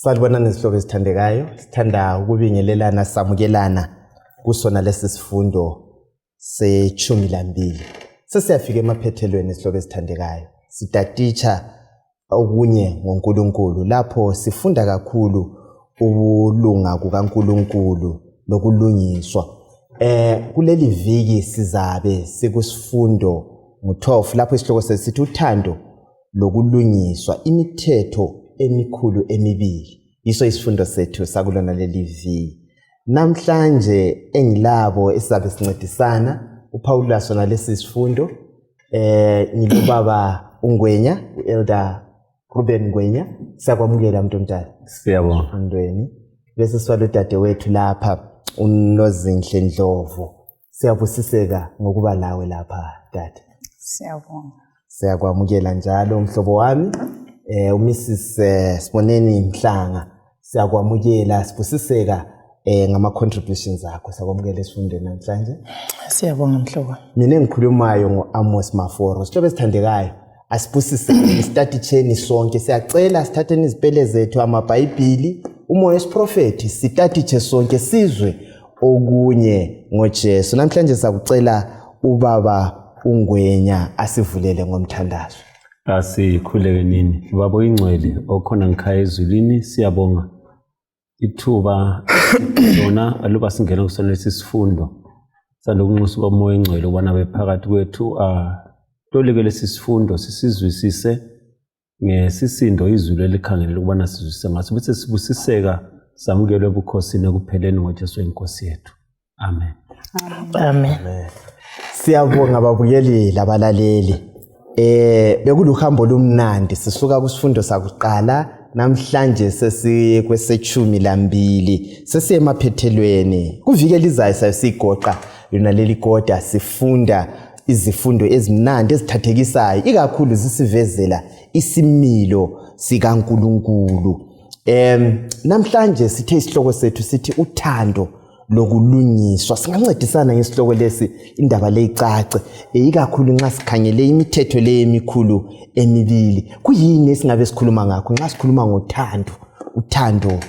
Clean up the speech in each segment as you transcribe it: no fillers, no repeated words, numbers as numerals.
Salibona nesihlobo esithandekayo, sithanda ukubingelelana samukelana kusona lesi sifundo se-12. Sesiyafika emaphethelweni esihlobo esithandekayo. Sitaticha okunye ngoNkulunkulu lapho sifunda kakhulu ubulunga kukaNkulunkulu nokulungiswa. Kuleli viki sizabe sikusifundo ngo-12 lapho isihloko sesithi uthando lokulungiswa, imithetho emikhulu emibili. Yiso isifundo sethu sakulona leli viki. Namhlanje engilabo esizabe sincedisana uPaulus sona lesi sifundo ngilobaba uNgwenya, uElder Ruben Ngwenya. Siyakwamukela umuntu omdala. Siyabonga. Andweni. Bese swalo dade wethu lapha uNozinhle Ndlovu. Siyabusiseka ngokuba lawe lapha dade. Siyabonga. Siyakwamukela njalo umhlobo wami uMrs Siboneni Mhlanga. Siyakwamukela, sibusiseka ngama contributions akho. Siyakwamukela esifundweni namhlanje. Siyabonga mhlobo. Mina engikhulumayo ngoAmos Maforo. Sihlobo esithandekayo, asibusise i-study chain sonke. Siyacela sithatheni izipele zethu amaBhayibhili, umoya wesiprofeti, sitatiche sonke sizwe okunye ngoJesu. Namhlanje sakucela ubaba uNgwenya asivulele ngomthandazo. Asikhuleke nini. Baba oyingcwele okhona ngikhaya ezulwini, siyabonga ithuba lona aluba singena kusona lesi sifundo. Salokunxusa komoya oyingcwele ubona bephakathi kwethu toleke lesi sifundo sisizwisise ngesisindo izulu elikhangelele ukubana sizwisise ngaso bese sibusiseka samukelwe ubukhosini ekupheleni ngoJesu inkosi yethu. Amen. Amen. Siyabonga babukeli labalaleli. Bekuluhambo lumnandi sisuka kusifundo sakuqala namhlanje sesikwese-12 sesiye emaphethelweni. Kuvike lizayo sayisigoqa yona leli kodwa sifunda izifundo ezimnandi ezithathekisayo ikakhulu zisivezela isimilo sikaNkulunkulu. Namhlanje sithe isihloko sethu sithi uthando lokulungiswa. Singancedisana ngesihloko lesi indaba le icace ikakhulu nxa sikhangele imithetho le emikhulu emibili. Kuyini esingabe sikhuluma ngakho nxa sikhuluma ngothando, uthando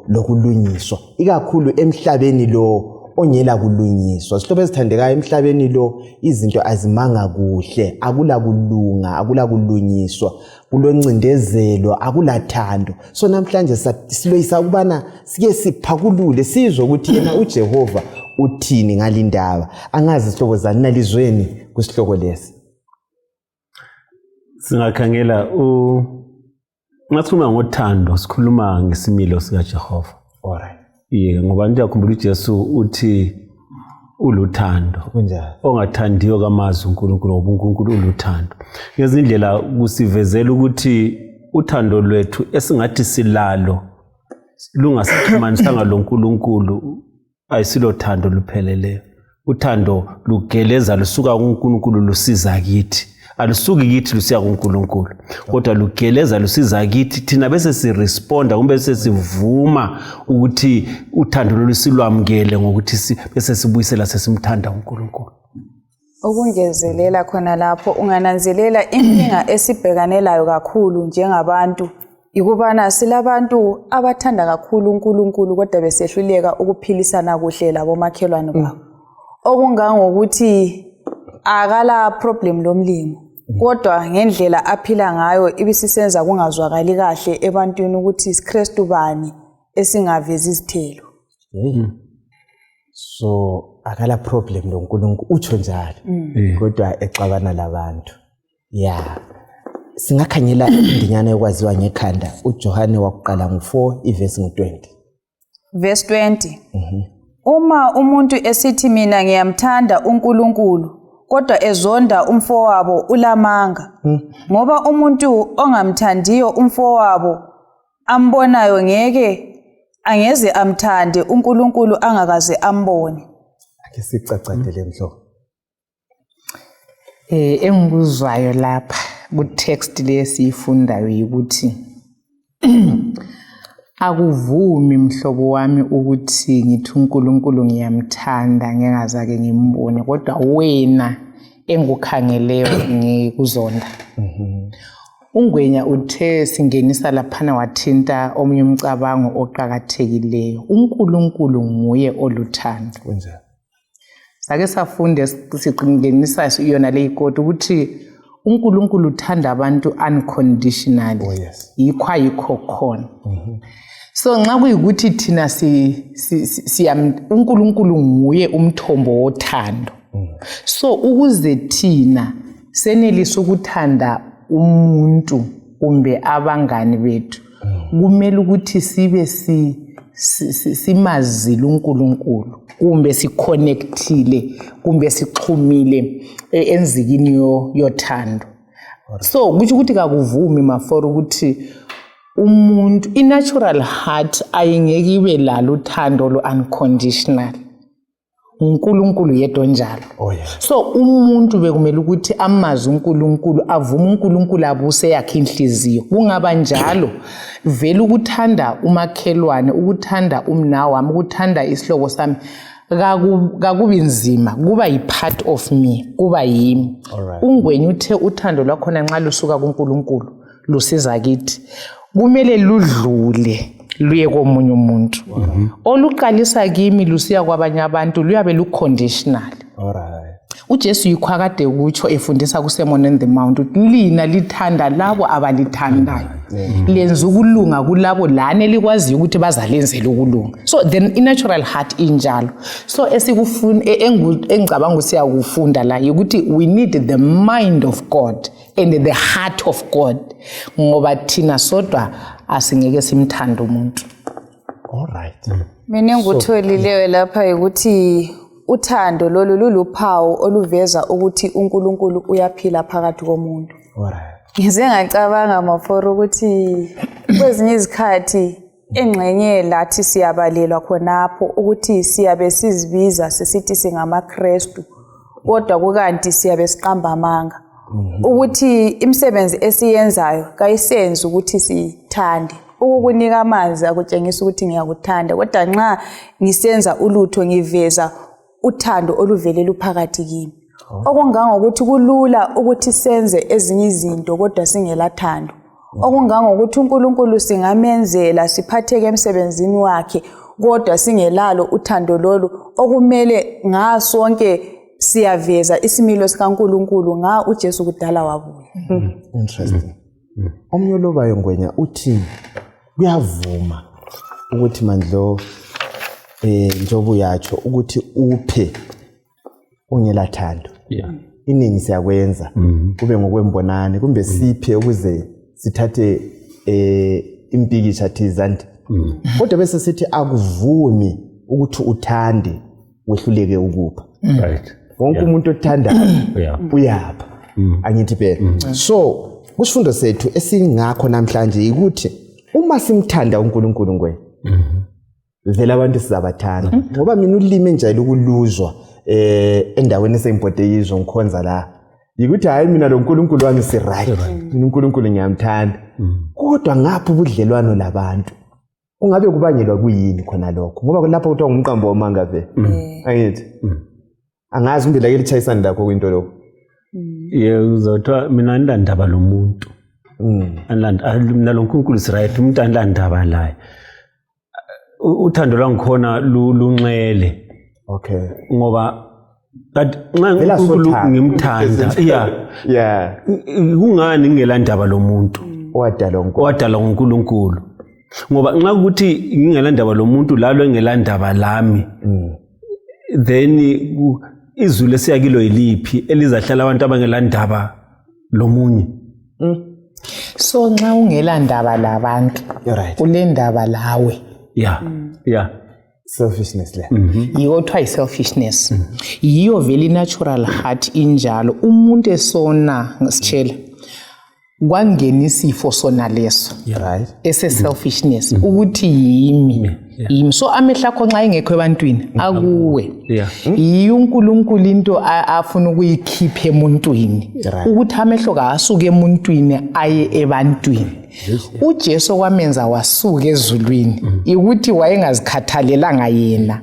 lokulungiswa ikakhulu emhlabeni lo ongela kulungiswa. Sihlobo esithandekayo, emhlabeni lo izinto azimanga kuhle, akula kulunga, akula kulungiswa, kuloncindezelo, akulathando. So namhlanje siloyisa ukubana sike siphakulule sizwe ukuthi yena uJehova uthini ngalindaba. Angazi sihlobo zani nalizweni kusihloko lesi. Singakhangela ngathuma ngothando, sikhuluma ngesimilo sikaJehova. Alright. Ngoba ngiyakhumbula uJesu uthi uluthando. Kunjani? Ongathandiyo kamazwi uNkulunkulu ngoba uNkulunkulu uluthando. Ngezindlela kusivezela ukuthi uthando lwethu esingathi silalo lungasixhumanisanga loNkulunkulu ayisilo thando lupheleleyo. Uthando lugeleza lusuka kuNkulunkulu lusiza kithi. Alusuki kithi lusiya kuNkulunkulu kodwa lugeleza lusiza kithi thina bese siresponda kumbe bese sivuma ukuthi uthando lolusilwamukele ngokuthi bese sibuyisela sesimthanda uNkulunkulu. Ukungezelela khona lapho ungananzelela inkinga esibhekanelayo kakhulu njengabantu ikubana silabantu abathanda kakhulu uNkulunkulu kodwa besehluleka ukuphilisana kuhle labomakhelwane babo. Okungangokuthi akala problem lomlimo kodwa ngendlela aphila ngayo ibisisenza kungazwakali kahle ebantwini ukuthi iKristu bani esingavezi izithelo. So akala problem loNkulunkulu utsho njalo kodwa exabana labantu. Singakhangela indinyana ekwaziwa ngekhanda uJohane wakuqala ngo4 ivesi ngo20. Verse 20. Uma umuntu esithi mina ngiyamthanda uNkulunkulu kodwa ezonda umfowabo ulamanga. Ngoba umuntu ongamthandiyo umfowabo ambonayo angeze amthande uNkulunkulu angakaze ambone. Ake sicacadele mhlobo. Engikuzwayo lapha ku text lesifundayo ukuthi akuvumi mhlobo wami ukuthi ngithi uNkulunkulu ngiyamthanda ngingazake ngimbone kodwa wena engukhangeleyo ngikuzonda. uNgwenya uthe singenisa laphana wathinta omunye umcabango oqhakathekileyo. uNkulunkulu nguye oluthando. Kunjani? Sake safunde siqingenisa yona le ikoti ukuthi uNkulunkulu uthanda abantu unconditionally. Oh yes. Yikho khona. So nxa kuyikuthi thina uNkulunkulu nguye umthombo wothando. So ukuze thina senelisa ukuthanda umuntu kumbe abangani bethu kumele ukuthi sibe simazile uNkulunkulu kumbe siconnectile kumbe sixhumile enzikini yothando. So kuthi ukuthi kakuvumi maforo ukuthi umuntu i-natural heart ayingeke ibe lalo uthando lo unconditional. uNkulunkulu yedwa njalo. Oh yes. So umuntu bekumele ukuthi amazi uNkulunkulu avume uNkulunkulu abuse yakhe inhliziyo. Kungaba njalo vele ukuthanda umakhelwane, ukuthanda umnawami, ukuthanda isihlobo sami kakubi nzima, kuba yi-part of me, kuba yimi. uNgwenya uthe uthando lwakhona nxa lusuka kuNkulunkulu lusiza kithi kumele ludlule luye komunye umuntu. Oluqalisa kimi lusiya kwabanye abantu luyabe luconditional. Alright. uJesu yikho akade kutsho efundisa kuSermon on the Mount ukuthi lina lithanda labo abalithandayo. Lenza ukulunga kulabo lane likwaziyo ukuthi bazalenzela ukulunga. So then i-natural heart injalo. So esikufuna engicabanga siyakufunda la ukuthi we need the mind of God and the heart of God. Ngoba thina sodwa asingeke simthanda umuntu. Alright. Mina engikutholileyo lapha ukuthi uthando lolu luluphawu oluveza ukuthi uNkulunkulu uyaphila phakathi komuntu. Alright. Ngize ngacabanga maforo ukuthi kwezinye izikhathi engxenye lathi siyabalelwa khonapho ukuthi siyabe sizibiza sisithi singamaKristu kodwa kukanti siyabe siqamba amanga ukuthi imisebenzi esiyenzayo kayisenzi ukuthi sithande. Ukukunika amanzi akutshengisa ukuthi ngiyakuthanda kodwa nxa ngisenza ulutho ngiveza uthando oluvele luphakathi kimi. Okungangokuthi kulula ukuthi senze ezinye izinto kodwa singelathando. Okungangokuthi uNkulunkulu singamenzela siphatheke emsebenzini wakhe kodwa singelalo uthando lolu okumele ngasonke siyaveza isimilo sikaNkulunkulu nga uJesu kudala wabuya. Interesting. Omunye lobayo Ngwenya uthi kuyavuma ukuthi mandlo njobo yacho ukuthi uphe ungelathando. Yeah. Iningi siyakwenza kube ngokwembonane kumbe siphe ukuze sithathe impikisha thizanti. Kodwa bese sithi akuvumi ukuthi uthande wehluleke ukupha. Right. Wonke umuntu othanda uyapha. Angithi phela. So kusifundo sethu esingakho namhlanje ukuthi uma simthanda uNkulunkulu Ngwenya vele abantu sizabathanda ngoba mina ulime njalo ukuluzwa endaweni esengibhodekizwe ngikhonza la yikuthi hayi mina lo uNkulunkulu wami si right mina uNkulunkulu ngiyamthanda kodwa ngapha ubudlelwano labantu ungabe kubangelwa kuyini khona lokho ngoba lapha kuthiwa ngumqambo wamanga vele angithi angazi kumbe lake lichayisana lakho kwinto lokho uzothiwa mina andandaba lo muntu mina lo uNkulunkulu si right umuntu andandaba laye uthando lwangikhona lunxele. Okay. Ngoba kanti nxa uNkulunkulu ngimthanda yeah kungani ngingelandaba lo muntu owadala uNkulunkulu ngoba nxa ukuthi ngingelandaba lo muntu lalo engelandaba lami then izulu esiyakilo yiliphi elizahlala abantu abangelandaba lomunye. So nxa ungelandaba labantu ulendaba lawe. Yeah. Selfishness le. Yiyo kuthiwa yi-selfishness. Yiyo vele natural heart injalo. Umuntu esona sitshela kwangena isifo sona leso. Right. Ese-selfishness ukuthi yimi. So amehla akho nxa engekho ebantwini akuwe. Yiyo uNkulunkulu into afuna ukuyikhipha emuntwini. Ukuthi amehlo kaasuke emuntwini aye ebantwini. uJesu kwamenza wasuka ezulwini ukuthi wayengazikhathalelanga yena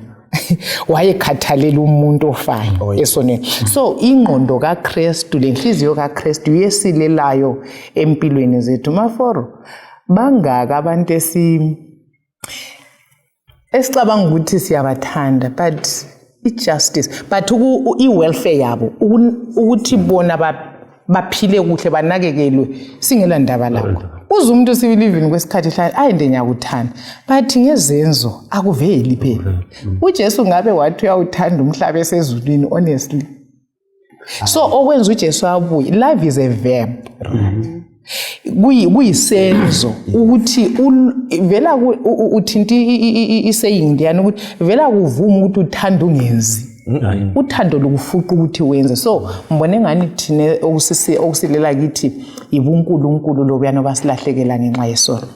wayekhathalela umuntu ofayo esonweni. So ingqondo kaKristu lenhliziyo kaKristu yesilelayo empilweni zethu. Maforo bangaka abantu esicabanga ukuthi siyabathanda but i-justice but i-welfare yabo ukuthi bona baphile kuhle banakekelwe singela ndaba lakho. Uze umuntu sibilivini kwesikhathi hlala ayinde nyakuthanda but ngezenzo akuveli phela. uJesu ngabe wathi uyawuthanda umhlaba esezulwini honestly. So okwenza uJesu abuye, love is a verb. Kuyisenzo ukuthi vela uthinta isaying liyana ukuthi vela kuvuma ukuthi uthanda ungenzi. Uthando lokufuqa ukuthi wenze. So mbone ngani thine okusilela kithi ibunkulunkulu lobuyana basilahlekela ngenxa yesono.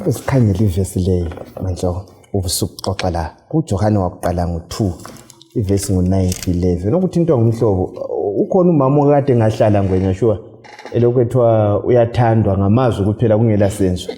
Sikhangela ivesi leyo manje ubusukuxoxa la kuJohane wakuqala ngo2 ivesi ngo9:11 nokuthi into ngumhlobo ukhona umama okade ngahlala ngwenya sure elokwethwa uyathandwa ngamazwi kuphela kungela senzo.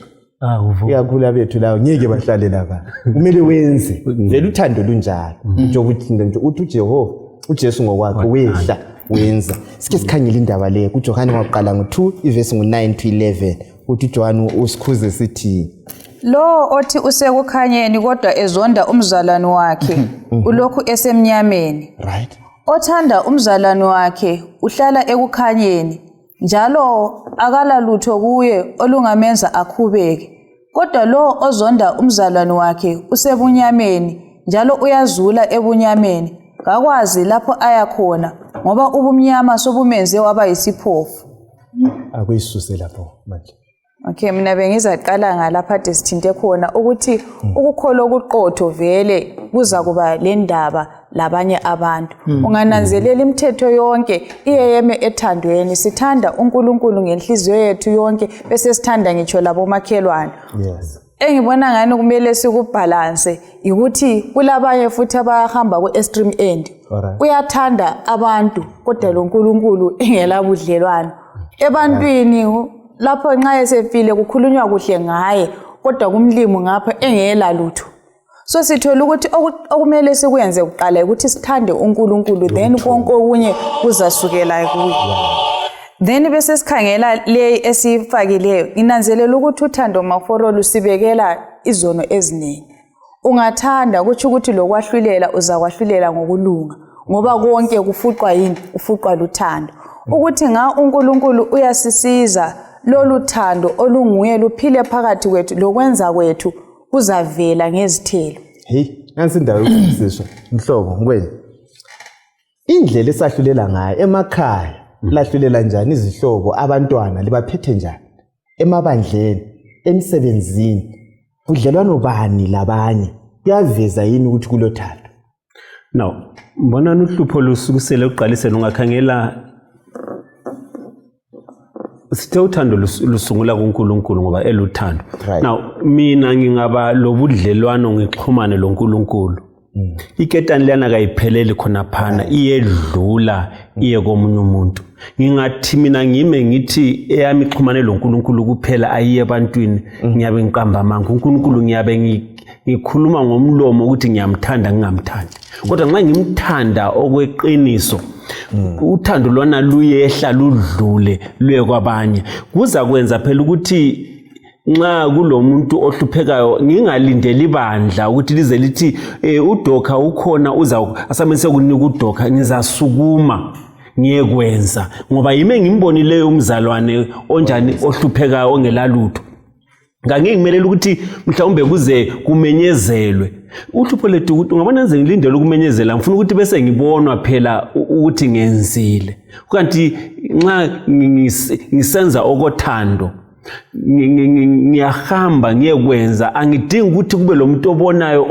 Iyakhula bethu lawo ngeke bahlale lapha. Kumele wenze. Vele uthando lunjalo. Nje ukuthi nje uthi uJehova uJesu ngokwakhe wehla wenza. Sike sikhangela indaba le kuJohane waqala ngo2 ivesi ngo9-11 uthi uJohane usikhuze sithi lo othi usekukhanyeni kodwa ezonda umzalwane wakhe ulokhu esemnyameni. Right. Othanda umzalwane wakhe uhlala ekukhanyeni njalo akala lutho kuye olungamenza akhubeke. Kodwa lo ozonda umzalwane wakhe usebunyameni njalo uyazula ebunyameni ngakwazi lapho aya khona ngoba ubumnyama sobumenze waba yisiphofu. Akuyisuse lapho manje. Okay, mina bengizaqala ngalapha desithinte khona ukuthi ukukholwa okuqotho vele kuza kuba le ndaba labanye abantu. Ungananzelela imithetho yonke iyeyeme ethandweni. Sithanda uNkulunkulu ngenhliziyo yethu yonke bese sithanda ngitsho labo makhelwane. Yes. Engibona ngani kumele sikubalance ukuthi kulabanye futhi abahamba ku-extreme end. Uyathanda abantu kodwa lo Nkulunkulu engela budlelwano. Ebantwini lapho nxa esefile kukhulunywa kuhle ngaye kodwa kumlimo ngapha engela lutho. So sithola ukuthi okumele sikwenze kuqala ukuthi sithande uNkulunkulu then konke okunye kuzasukela kuye. Then bese sikhangela le esifakileyo inanzelela ukuthi uthando Maforo lusibekela izono eziningi. Ungathanda kuthi ukuthi lokwahlulela uzakwahlulela ngokulunga ngoba konke kufuqwa yini ufuqwa luthando. Ukuthi nga uNkulunkulu uyasisiza lolu thando olunguye luphile phakathi kwethu lokwenza kwethu kuzavela ngezithelo. Hey, nansi indawo yokusiswa mhlobo ngikwenza. Indlela esahlulela ngayo emakhaya lahlulela njani izihlobo abantwana libaphethe njani emabandleni emsebenzini budlelwano bani labanye kuyaveza yini ukuthi kulothando. Now mbona uhlupho lusukusele uqalise ungakhangela sithe uthando lusungula kuNkulunkulu ngoba eluthando. Now mina ngingaba lobudlelwano ngixhumane loNkulunkulu. Iketani lana kayipheleli khona phana iyedlula iye komunye umuntu. Ngingathi mina ngime ngithi eyami ixhumane loNkulunkulu kuphela ayiye ebantwini ngiyabe ngiqamba amanga uNkulunkulu ngiyabe ngikhuluma ngomlomo ukuthi ngiyamthanda ngingamthandi. Kodwa nxa ngimthanda okweqiniso uthando lwana luyehla ludlule luye kwabanye kuza kwenza phela ukuthi nxa kulomuntu ohluphekayo ngingalindeli ibandla ukuthi lize lithi uDoka ukhona asamense kunika uDoka ngizasukuma ngiyekwenza ngoba yime ngimbonile umzalwane onjani ohluphekayo ongelalutho. Ngangingimele ukuthi mhlawumbe kuze kumenyezelwe uhlupho lethu ukuthi ungabona nze ngilindele ukumenyezela ngifuna ukuthi bese ngibonwa phela ukuthi ngenzile kanti nxa ngisenza okothando ngiyahamba ngiyekwenza angidingi ukuthi kube lo muntu obonayo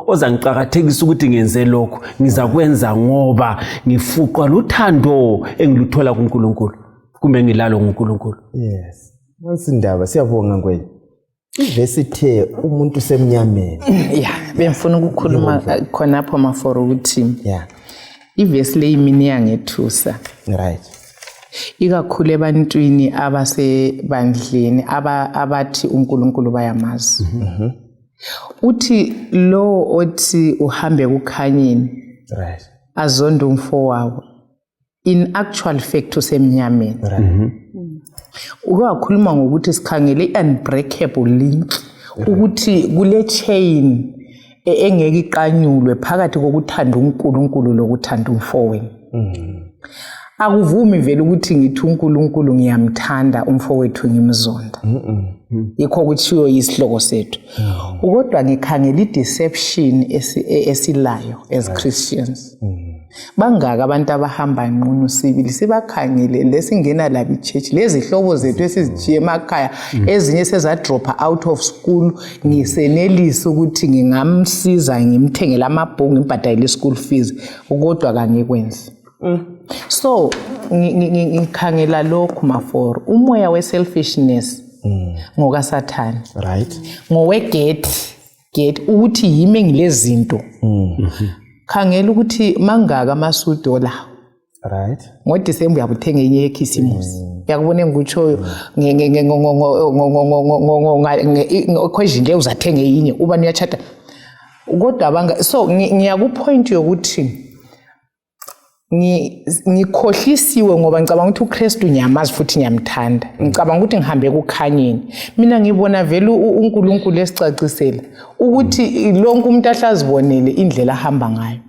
ozangiqhakathekisa ukuthi ngenze lokho ngizakwenza ngoba ngifuqwa luthando engiluthola kuNkulunkulu kumbe ngilalo nguNkulunkulu. Yes. Mansindaba siyabonga ngwena. Ivesi ithe umuntu semnyameni. Yeah, bengifuna ukukhuluma khonapho Maforo ukuthi ivesi le imini yangethusa. Right. Ikakhulu ebantwini abasebandleni abathi uNkulunkulu bayamazi. uthi lo othi uhambe kukhanyeni Right. azonda umfowawo in actual fact usemnyameni. Uyakhuluma ngokuthi sikhangele i-unbreakable link ukuthi kule chain engeke iqanyulwe phakathi kokuthanda uNkulunkulu lokuthanda umfowenu. Akuvumi vele ukuthi ngithi uNkulunkulu ngiyamthanda umfowethu ngimzonda. Yikho kuthiwa isihloko sethu. Kodwa ngikhangela i-deception esilayo as Christians. Bangaka abantu abahamba nqunu sibili sibakhangele lesingena labo ichurch lezi hlobo zethu esizijiye emakhaya ezinye sezadropa out of school ngisenelisa ukuthi ngingamsiza ngimthengele amabhuku ngimbhadalele school fees kodwa kangekwenzi. So ngikhangela lokhu maforo umoya we selfishness ngoka Sathane. Right. Ngowe get ukuthi yimi engilezinto. Khangela ukuthi mangaka amasudo la. Right. NgoDisemba uyabuthenga enye yekhisimusi. Uyakubona ngikutshoyo occasion le uzathenga enye uba niyachata. Kodwa abanga so ngiyakupoint yokuthi ngikhohlisiwe ngoba ngicabanga ukuthi uKristu nyamazi futhi nyamthanda. Ngicabanga ukuthi ngihambe kukhanyeni. Mina ngibona vele uNkulunkulu esicacisela ukuthi lonke umuntu ahlazibonele indlela ahamba ngayo.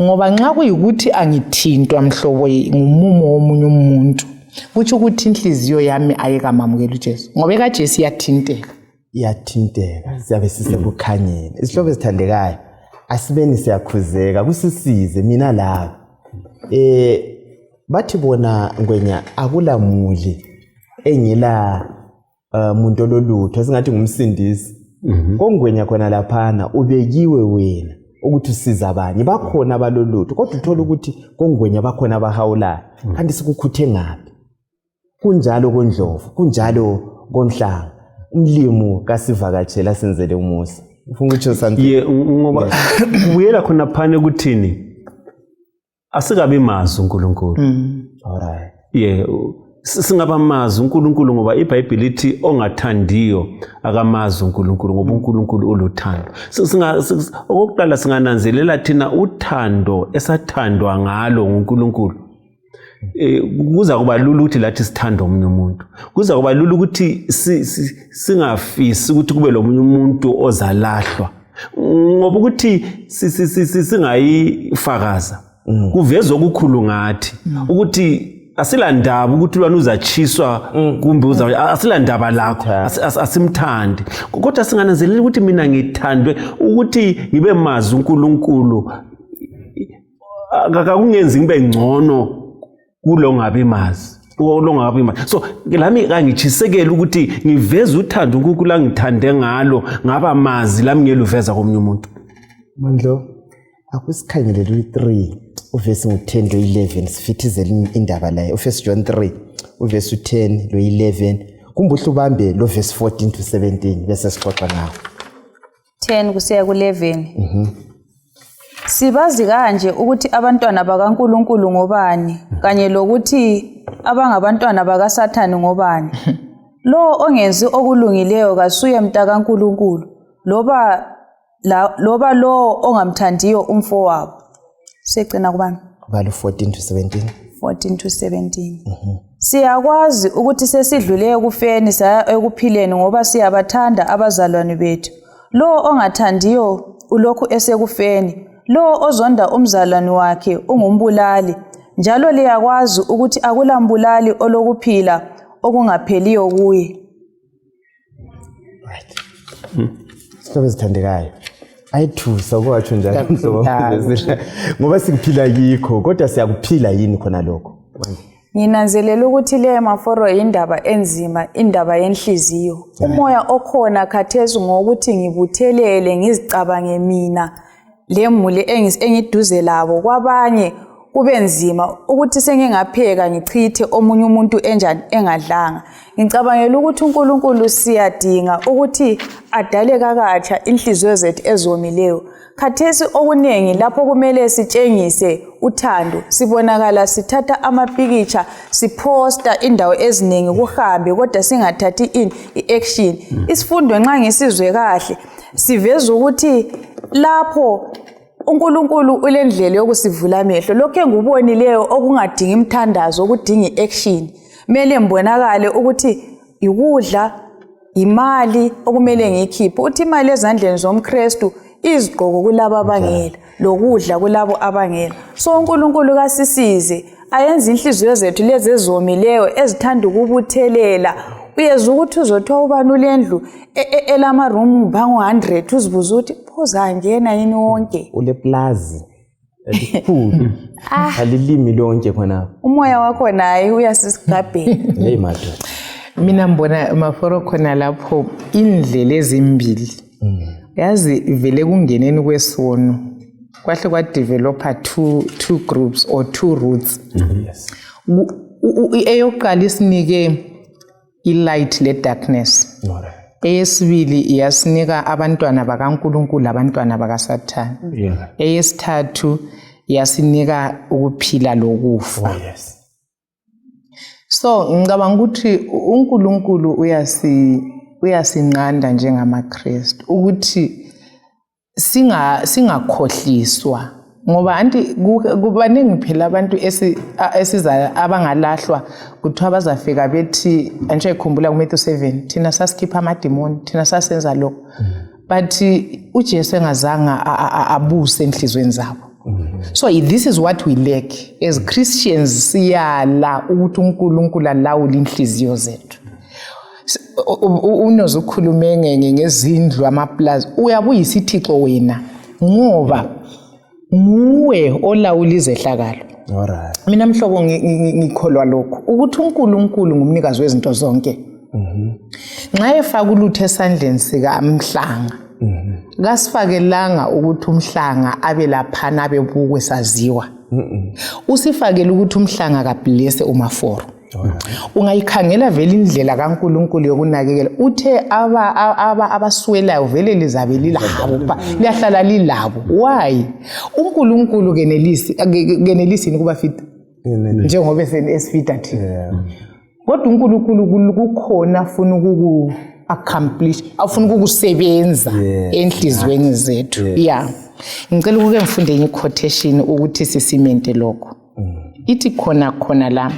Ngoba nxa kuyikuthi angithintwa mhlobo ngumumo womunye umuntu kuthi ukuthi inhliziyo yami ayikamamukela uJesu. Ngoba kaJesu yathinteka. Iyathinteka siyabe sisekukhanyeni. Isihlobo esithandekayo asibeni siyakhuzeka kusisize mina la. Bathi bona ngwenya akulamuli engila muntu ololutho singathi ngumsindisi. Kongwenya khona laphana ubekiwe wena ukuthi usiza abanye bakhona abalolutho kodwa uthola ukuthi kongwenya bakhona abahawulayo kanti sikukhuthe ngapi. Kunjalo koNdlovu kunjalo koNhlanga umlimo kasivakatshela senzele umusa. Ufuna ukuthi something ngoba ubuyela khona phane kuthini asikabe mazi uNkulunkulu. Alright. Singaba mazi uNkulunkulu ngoba iBhayibheli lithi ongathandiyo akamazi uNkulunkulu ngoba uNkulunkulu uluthando. Okokuqala singananzelela thina uthando esathandwa ngalo nguNkulunkulu. Kuza kuba lula ukuthi lathi sithanda omunye umuntu. Kuza kuba lula ukuthi singafisi ukuthi kube lomunye umuntu ozalahlwa. Ngoba ukuthi singayifakaza. Kuvezwa okukhulu ngathi ukuthi asilandaba ukuthi lwana uzachiswa kumbe asilandaba lakho asimthandi kodwa singananzelela ukuthi mina ngithandwe ukuthi ngibe mazi uNkulunkulu akakungenzi ngibe ngcono kulo ngabe mazi so lami kangitshisekela ukuthi ngiveze uthando uNkulunkulu angithande ngalo ngaba mazi lami ngiyeluveza komunye umuntu. Mandlo akusikhangelele u3 uvesi ngo10 lo11 sifithizela indaba la uFirst John 3 uvesi u10 lo11 kumbuhle ubambe lo verse 14 to 17 bese sixoxa nawo 10 kusiya ku11. Sibazi kanje ukuthi abantwana bakaNkulunkulu ngobani kanye lokuthi abangabantwana bakaSathane ngobani. Lo ongenzi okulungileyo kasuye mntaka kaNkulunkulu loba lo ongamthandiyo umfowabo. Secina kubani? Balo 14 to 17. 14 to 17. Siyakwazi ukuthi sesidlule ekufeni saya ekuphileni ngoba siyabathanda abazalwane bethu. Lo ongathandiyo ulokhu esekufeni. Lo ozonda umzalwane wakhe ungumbulali. Njalo liyakwazi ukuthi akulambulali olokuphila okungapheliyo kuye. Right. Sithobe sithandekayo. Ayithusa kwatsho njalo ngoba sikuphila kikho kodwa siyakuphila yini khona lokho. Nginanzelela ukuthi le maforo indaba enzima indaba yenhliziyo. Umoya okhona khathesi ngokuthi ngibuthelele ngizicabange mina lemuli engiduze labo kwabanye kube nzima ukuthi sengingapheka ngichithe omunye umuntu enjani engadlanga. Ngicabangela ukuthi uNkulunkulu siyadinga ukuthi adale kakatsha inhliziyo zethu ezomileyo. Khathesi okunengi lapho kumele sitshengise uthando sibonakala sithatha amapikitsha siposta indawo eziningi kuhambe kodwa singathathi i-action. Isifundo nxa ngisizwe kahle siveza ukuthi lapho uNkulunkulu ulendlela yokusivula amehlo. Lokho engubonileyo okungadingi imthandazo okudinga i-action mele mbonakale ukuthi ikudla imali okumele ngiyikhiphe. Uthi imali ezandleni zomKristu izigqoko kulabo abangela lokudla kulabo abangela. So uNkulunkulu kasisize ayenze inhliziyo zethu lezi ezomileyo ezithanda ukubuthelela. Uyeza ukuthi uzothiwa ubani ulendlu elama room bangu-100 uzibuza ukuthi phoza ngena yini wonke ule plaza elikhulu alilimi lonke khona umoya wakho naye uyasisigabheni. hey madoda Mina mbona Maforo khona lapho indlela ezimbili. Yazi vele kungeneni kwesono kwahle kwa developer two groups or two routes. Yes. Eyokuqala isinike i-light le darkness. Alright. Eyesibili iyasinika abantwana bakaNkulunkulu abantwana bakaSathane. Yeah. Eyesithathu yasinika ukuphila lokufa. Oh yes. So ngicabanga ukuthi uNkulunkulu uyasinqanda njengamaKristu ukuthi singakhohliswa ngoba anti kubaningi phela abantu esiza abangalahlwa kuthiwa bazafika bethi anje ikhumbula kuMatthew 7 thina sasikhipha amademoni thina sasenza lokho but uJesu engazanga abuse enhlizweni zabo. So this is what we lack as Christians, siyala ukuthi uNkulunkulu alawule inhliziyo zethu. Unozukhulume ngezindlu amaplaza uyabuya isithixo wena ngoba nguwe olawula izehlakalo. Alright. Mina mhlobo ngikholwa lokho ukuthi uNkulunkulu ngumnikazi wezinto zonke. Nxa efaka ulutho esandleni sika Mhlanga kasifakelanga ukuthi uMhlanga abe laphana abe bukwe saziwa. Usifakele ukuthi uMhlanga kablesse uMaforo. Ungayikhangela vele indlela kaNkulunkulu yokunakekela uthe abaswelayo vele lizabe lilabo liyahlala lilabo. Why? uNkulunkulu kenelisini kuba fit njengoba esifita thina. Kodwa uNkulunkulu kukhona afuna ukuku accomplish afuna ukukusebenza enhlizweni zethu. Yeah. Ngicela ukuke ngifunde enye quotation ukuthi sisimente lokho. Ithi khona la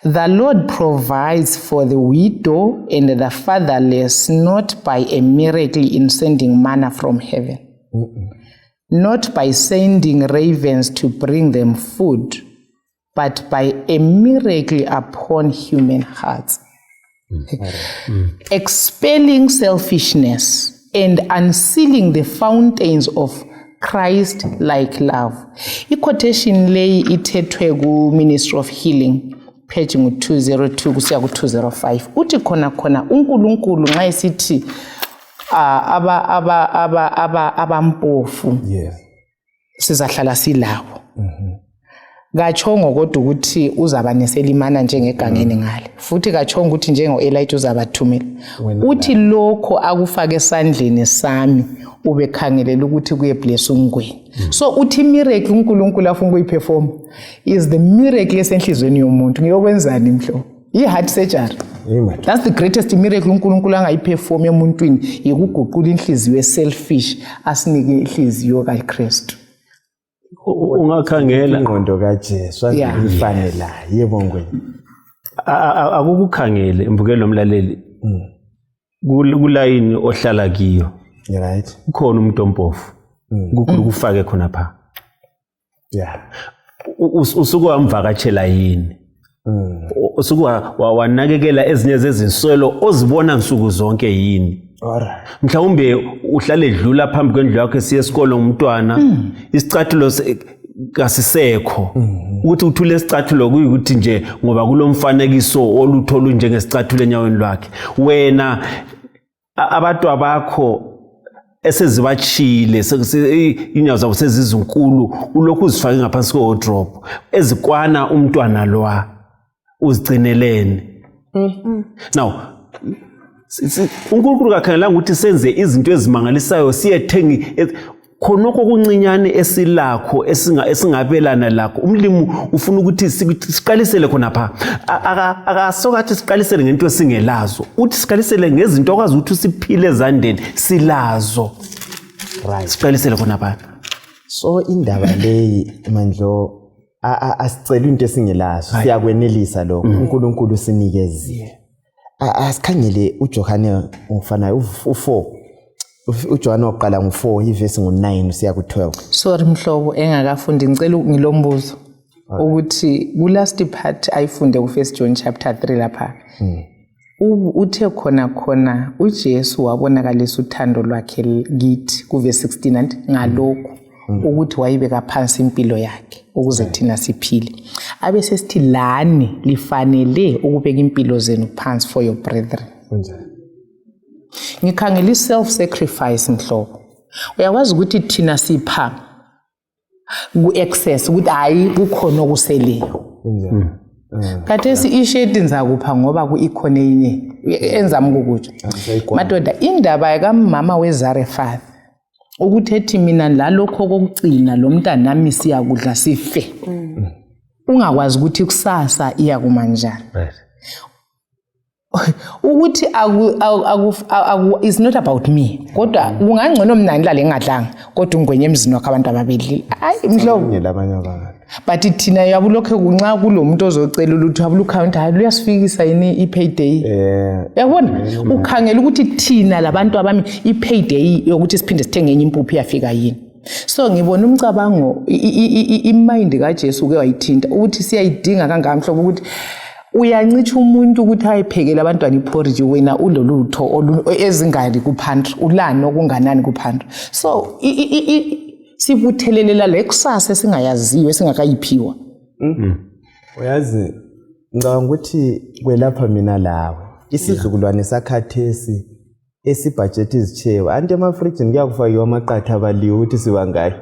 the Lord provides for the widow and the fatherless not by a miracle in sending manna from heaven, not by sending ravens to bring them food, but by a miracle upon human hearts, expelling selfishness and unsealing the fountains of Christ-like love. I-quotation lay ithethwe ku-Ministry of Healing, page 202 kusiya ku-205. Uthi khona uNkulunkulu nxa esithi abampofu sizahlala silabo. Kachongo kodwa ukuthi uzabanisela imana njengegangeni ngale. Futhi kachongo ukuthi njengo-Elijah uzabathumela. Uthi lokho akufake esandleni sami ubekhangelela ukuthi kuyebless ungweni. So uthi miracle uNkulunkulu afuna ukuyiperform is the miracle esenhlizweni yomuntu. Ngiyokwenzani mhlo? I-heart surgery. That's the greatest miracle uNkulunkulu angayiperform emuntwini yikuguqula inhliziyo eselfish asinike inhliziyo kaKristu. Ungakhangela ingqondo kaJesu azifanela yebo ngweni. Akukukhangele mbukelo omlaleli. Kulayini ohlala kiyo. Right. Ukhona umuntu ompofu. Kukhulu kufake khona pha. Yeah. Usuku wamvakatshela yini? Usuku wanakekela ezinye zezinswelo ozibona nsuku zonke yini? Alright. Mhlawumbe uhlale edlula phambi kwendlu yakho esiye esikole ngumntwana isicathulo kasisekho ukuthi uthule isicathulo kuyikuthi nje ngoba kulomfanekiso olutholu njengesicathulo enyaweni lwakhe wena abantu abakho esezibachile inyawo zabo sezizinkulu ulokhu uzifake ngaphansi kwe-wardrobe ezikwana umntwana lwa uzigcinelene. Now uNkulunkulu kakhangelanga ukuthi senze izinto ezimangalisayo siyethengi khonokho kuncinyane esilakho esingabelana lakho. Umlimi ufuna ukuthi siqalisele khona pha, akasokathi siqalisele ngento esingelazo, uthi siqalisele ngezinto okwazi ukuthi siphile ezandeni silazo. Right. Siqalisele khona pha. So indaba leyi Mandlo asicela into esingelazo, siyakwenelisa lokho uNkulunkulu sinikezile. Asikhangele uJohane ufanayo u4 uJohane oqala ngo4 ivesi ngo9 siya ku12. Sorry mhlobo engakafundi ngicela ngilombuzo ukuthi ku last part ayifunde ku 1 John chapter 3 lapha. Uthe khona uJesu wabonakalisa uthando lwakhe kithi ku verse 16 ngalokho ukuthi wayibeka phansi impilo yakhe ukuze thina siphile. Abe sesithi lani lifanele ukubeka impilo zenu phansi for your brethren. Ngikhangela self sacrifice mhlobo. Uyakwazi ukuthi thina sipha ku excess ukuthi hayi kukhona okuseleyo. Kathesi ishedi nizakupha ngoba kuikhona enye enzama ukukutsho. Madoda indaba kaMama weZarefath ukuthi ethi mina lalokho kokugcina lo mntana nami siyakudla sife. Ungakwazi ukuthi kusasa iya kuma njani. Ukuthi is not about me kodwa ungangcono mina ngilale ngadlanga kodwa ungwenye emzini wakhe abantu ababedlile. Hayi mhlobo Ngelabanye abantu. but thina yabulokho kunxa kulomuntu ozocela ukuthi abulukhawunti hayi luyasifikisa yini ipayday. Yabona ukhangela ukuthi thina labantu abami ipayday yokuthi siphinde sithenge enye impuphu iyafika yini. So ngibona umcabango imind kaJesu ke wayithinta ukuthi siyayidinga kangamhlobo ukuthi uyancicha umuntu ukuthi ayiphekele abantwana iporridge wena ulolutho ezingali kuphandle ulani okunganani kuphandle. So sibuthelelela lekusasa singayaziwe esingakayiphiwa. Uyazi ngicabanga ukuthi kwelapha mina lawo isizukulwane sakhathesi esibudget izichewa anti emafridge kuyakufakiwa amaqatha abaliwe ukuthi sibangayo.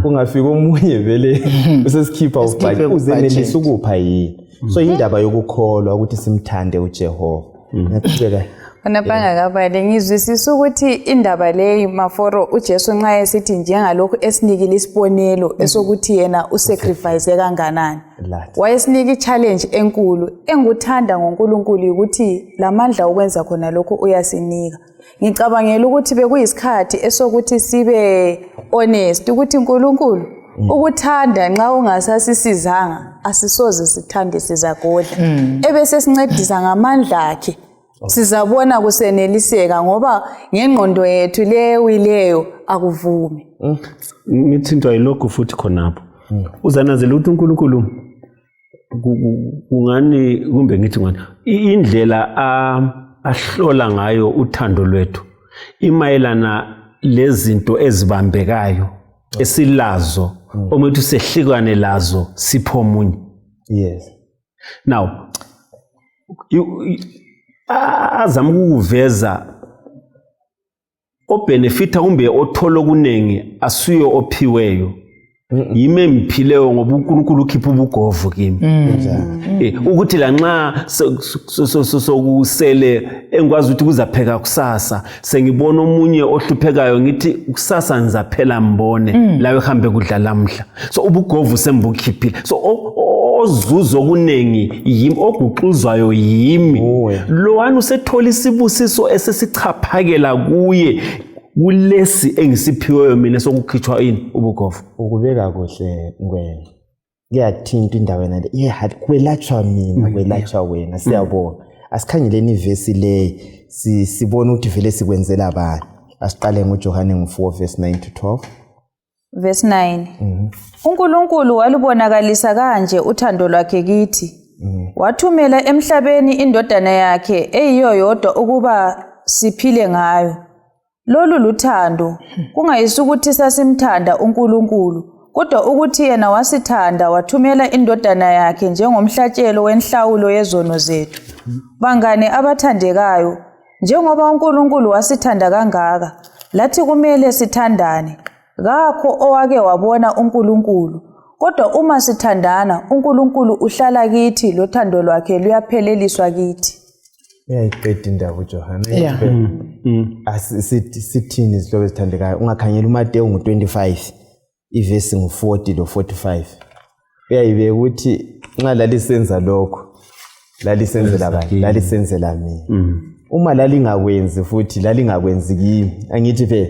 Ungafika omunye vele usesikhipha ubudget uzenelisa ukupha yini. So indaba yokukholwa ukuthi simthande uJehova. Ngiyaqhubeka. Onapanga kabale ngizwisisa ukuthi indaba leyi maforo uJesu nxa esithi njengalokho esinikile isibonelo esokuthi yena usacrifice kanganani. Wayesinike challenge enkulu enguthanda ngoNkulunkulu ukuthi lamandla okwenza khona lokho uyasinika. Ngicabangela ukuthi bekuyisikhathi esokuthi sibe honest ukuthi uNkulunkulu ukuthanda nxa ungasasisizanga asisoze sithande sizagodla. Ebese sincedisa ngamandla akhe. Sizabona kuseneliseka ngoba ngengqondo yethu leyo akuvumi. Ngithintwa yilokho futhi khonapho. Uzanazela ukuthi uNkulunkulu kungani kumbe ngithi ngani indlela ahlola ngayo uthando lwethu imayelana lezinto ezibambekayo esilazo omuntu sehlikane lazo sipho munye. Yes. Now azama ukuveza obenefita kumbe othola kunengi asuyo ophiweyo yime emphileyo ngoba uNkulunkulu ukhipha ubugovu kimi. Ukuthi la nxa sokusele engikwazi ukuthi kuzapheka kusasa sengibona omunye ohluphekayo ngithi kusasa ngizaphela mbone lawe ehambe kudla lamhla. So ubugovu sembukhiphile. So ozuzo kunengi yimi oguxuzwayo yimi. Lo wani usethola isibusiso esesichaphakela kuye kulesi engisiphiweyo mina sokukhithwa ini ubugovu. Ukubeka kuhle ngwena kuyathinta indaba yena le kwelatshwa mina kwelatshwa wena siyabona. Asikhangeleni ivesi le sibona ukuthi vele sikwenzela abantu. Asiqale ngoJohane 4 verse 9 to 12. Verse 9. uNkulunkulu walubonakalisa kanje uthando lwakhe kithi. Wathumela emhlabeni indodana yakhe eyiyo yodwa ukuba siphile ngayo. Lolu luthando kungayisi ukuthi sasimthanda uNkulunkulu kodwa ukuthi yena wasithanda wathumela indodana yakhe njengomhlatshelo wenhlawulo yezono zethu. Bangane abathandekayo njengoba uNkulunkulu wasithanda kangaka lathi kumele sithandane. Kakho owake wabona uNkulunkulu, kodwa uma sithandana uNkulunkulu uhlala kithi, lothando lwakhe luyapheleliswa kithi. Uyayiqeda indaba uJohana. Yeah. Sithini izihlobo ezithandekayo? Ungakhangela uMateyu 25 ivesi 40 lo 45. Uyayibeka ukuthi nxa lalisenza lokho lalisenzela abanye, lalisenzela mina. Uma lalingakwenzi futhi lalingakwenzi kimi, angithi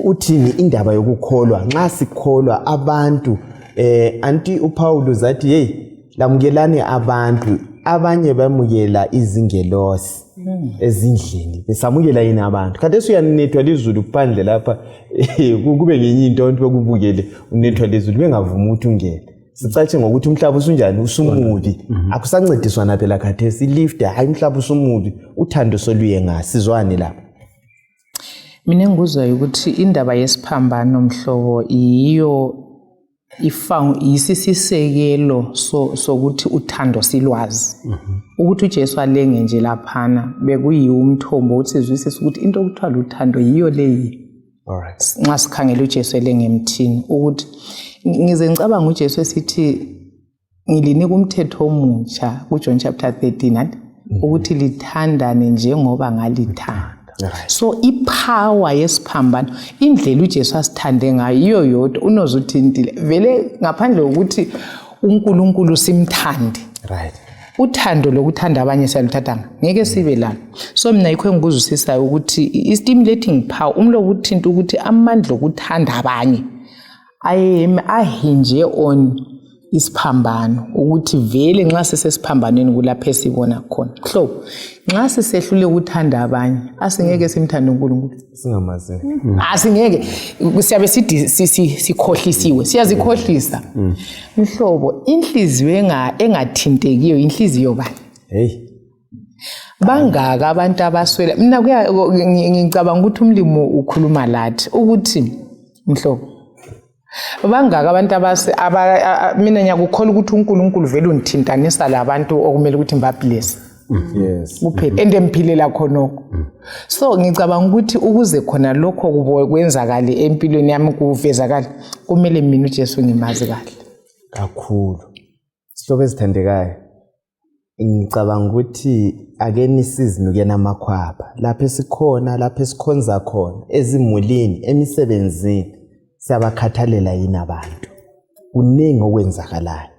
uthini indaba yokukholwa? Nxa sikholwa abantu anti uPaul zathi hey, lamukelani abantu, abanye bamukela izingelosi ezindlini, besamukela yini abantu. Kanti uyanethwa lizulu kuphandle lapha kube ngenye into onto bekubukele unethwa lizulu bengavuma ukuthi ungene. Sicatshe ngokuthi umhlaba usunjani, usumubi. Akusancediswa na phela khathesi lift, hayi umhlaba usumubi, uthando soluye ngasizwani lapha. Mina ngikuzwa ukuthi indaba yesiphambano mhlobo iyo isisisekelo sokuthi uthando silwazi. Ukuthi uJesu alenge nje laphana bekuyiwo umthombo uthi sizwisise ukuthi into okuthiwa uthando yiyo leyi. Alright. Nxa sikhangela uJesu elenge emthini ukuthi ngize ngicabanga uJesu esithi ngilinika umthetho omutsha kuJohn chapter 13 ukuthi lithandane njengoba ngalithanda. So ipower yesiphambano, indlela uJesu asithande ngayo iyo yodwa unozuthintile vele ngaphandle kokuthi uNkulunkulu simthande. Right. Uthando lokuthanda abanye siyaluthathanga ngeke sibe lana. So mina yikho engikuzwisisayo ukuthi i-stimulating power umlokuthinta ukuthi amandla okuthanda abanye ahinje on isiphambano, ukuthi vele nxa sisesiphambanweni kulapho esibona khona. So nxa sisehlule ukuthanda abanye asingeke simthande uNkulunkulu. Singamazi. Asingeke siyabe sikhohlisiwe, siyazikhohlisa. Mhlobo, inhliziyo engathintekiyo inhliziyo bani? Hey. Bangaka abantu abaswela. Mina ngicabanga ukuthi umlimo ukhuluma lathi ukuthi mhlobo bangaka abantu mina ngiyakukholwa ukuthi uNkulunkulu vele unithintanisa labantu okumele ukuthi ngibabless. Yes. Kuphela endemphilela khonoko. So ngicabanga ukuthi ukuze khona lokho kwenzakala empilweni yami kuvezakala kumele mina uJesu ngimazi kahle. Kakhulu. Sihlobo ezithandekayo. Ngicabanga ukuthi ake nisizinuke namakhwapha lapho esikhona, lapho esikhonza khona, ezimulini, emisebenzini. Siyabakhathalela yini abantu? Kuningi okwenzakalayo.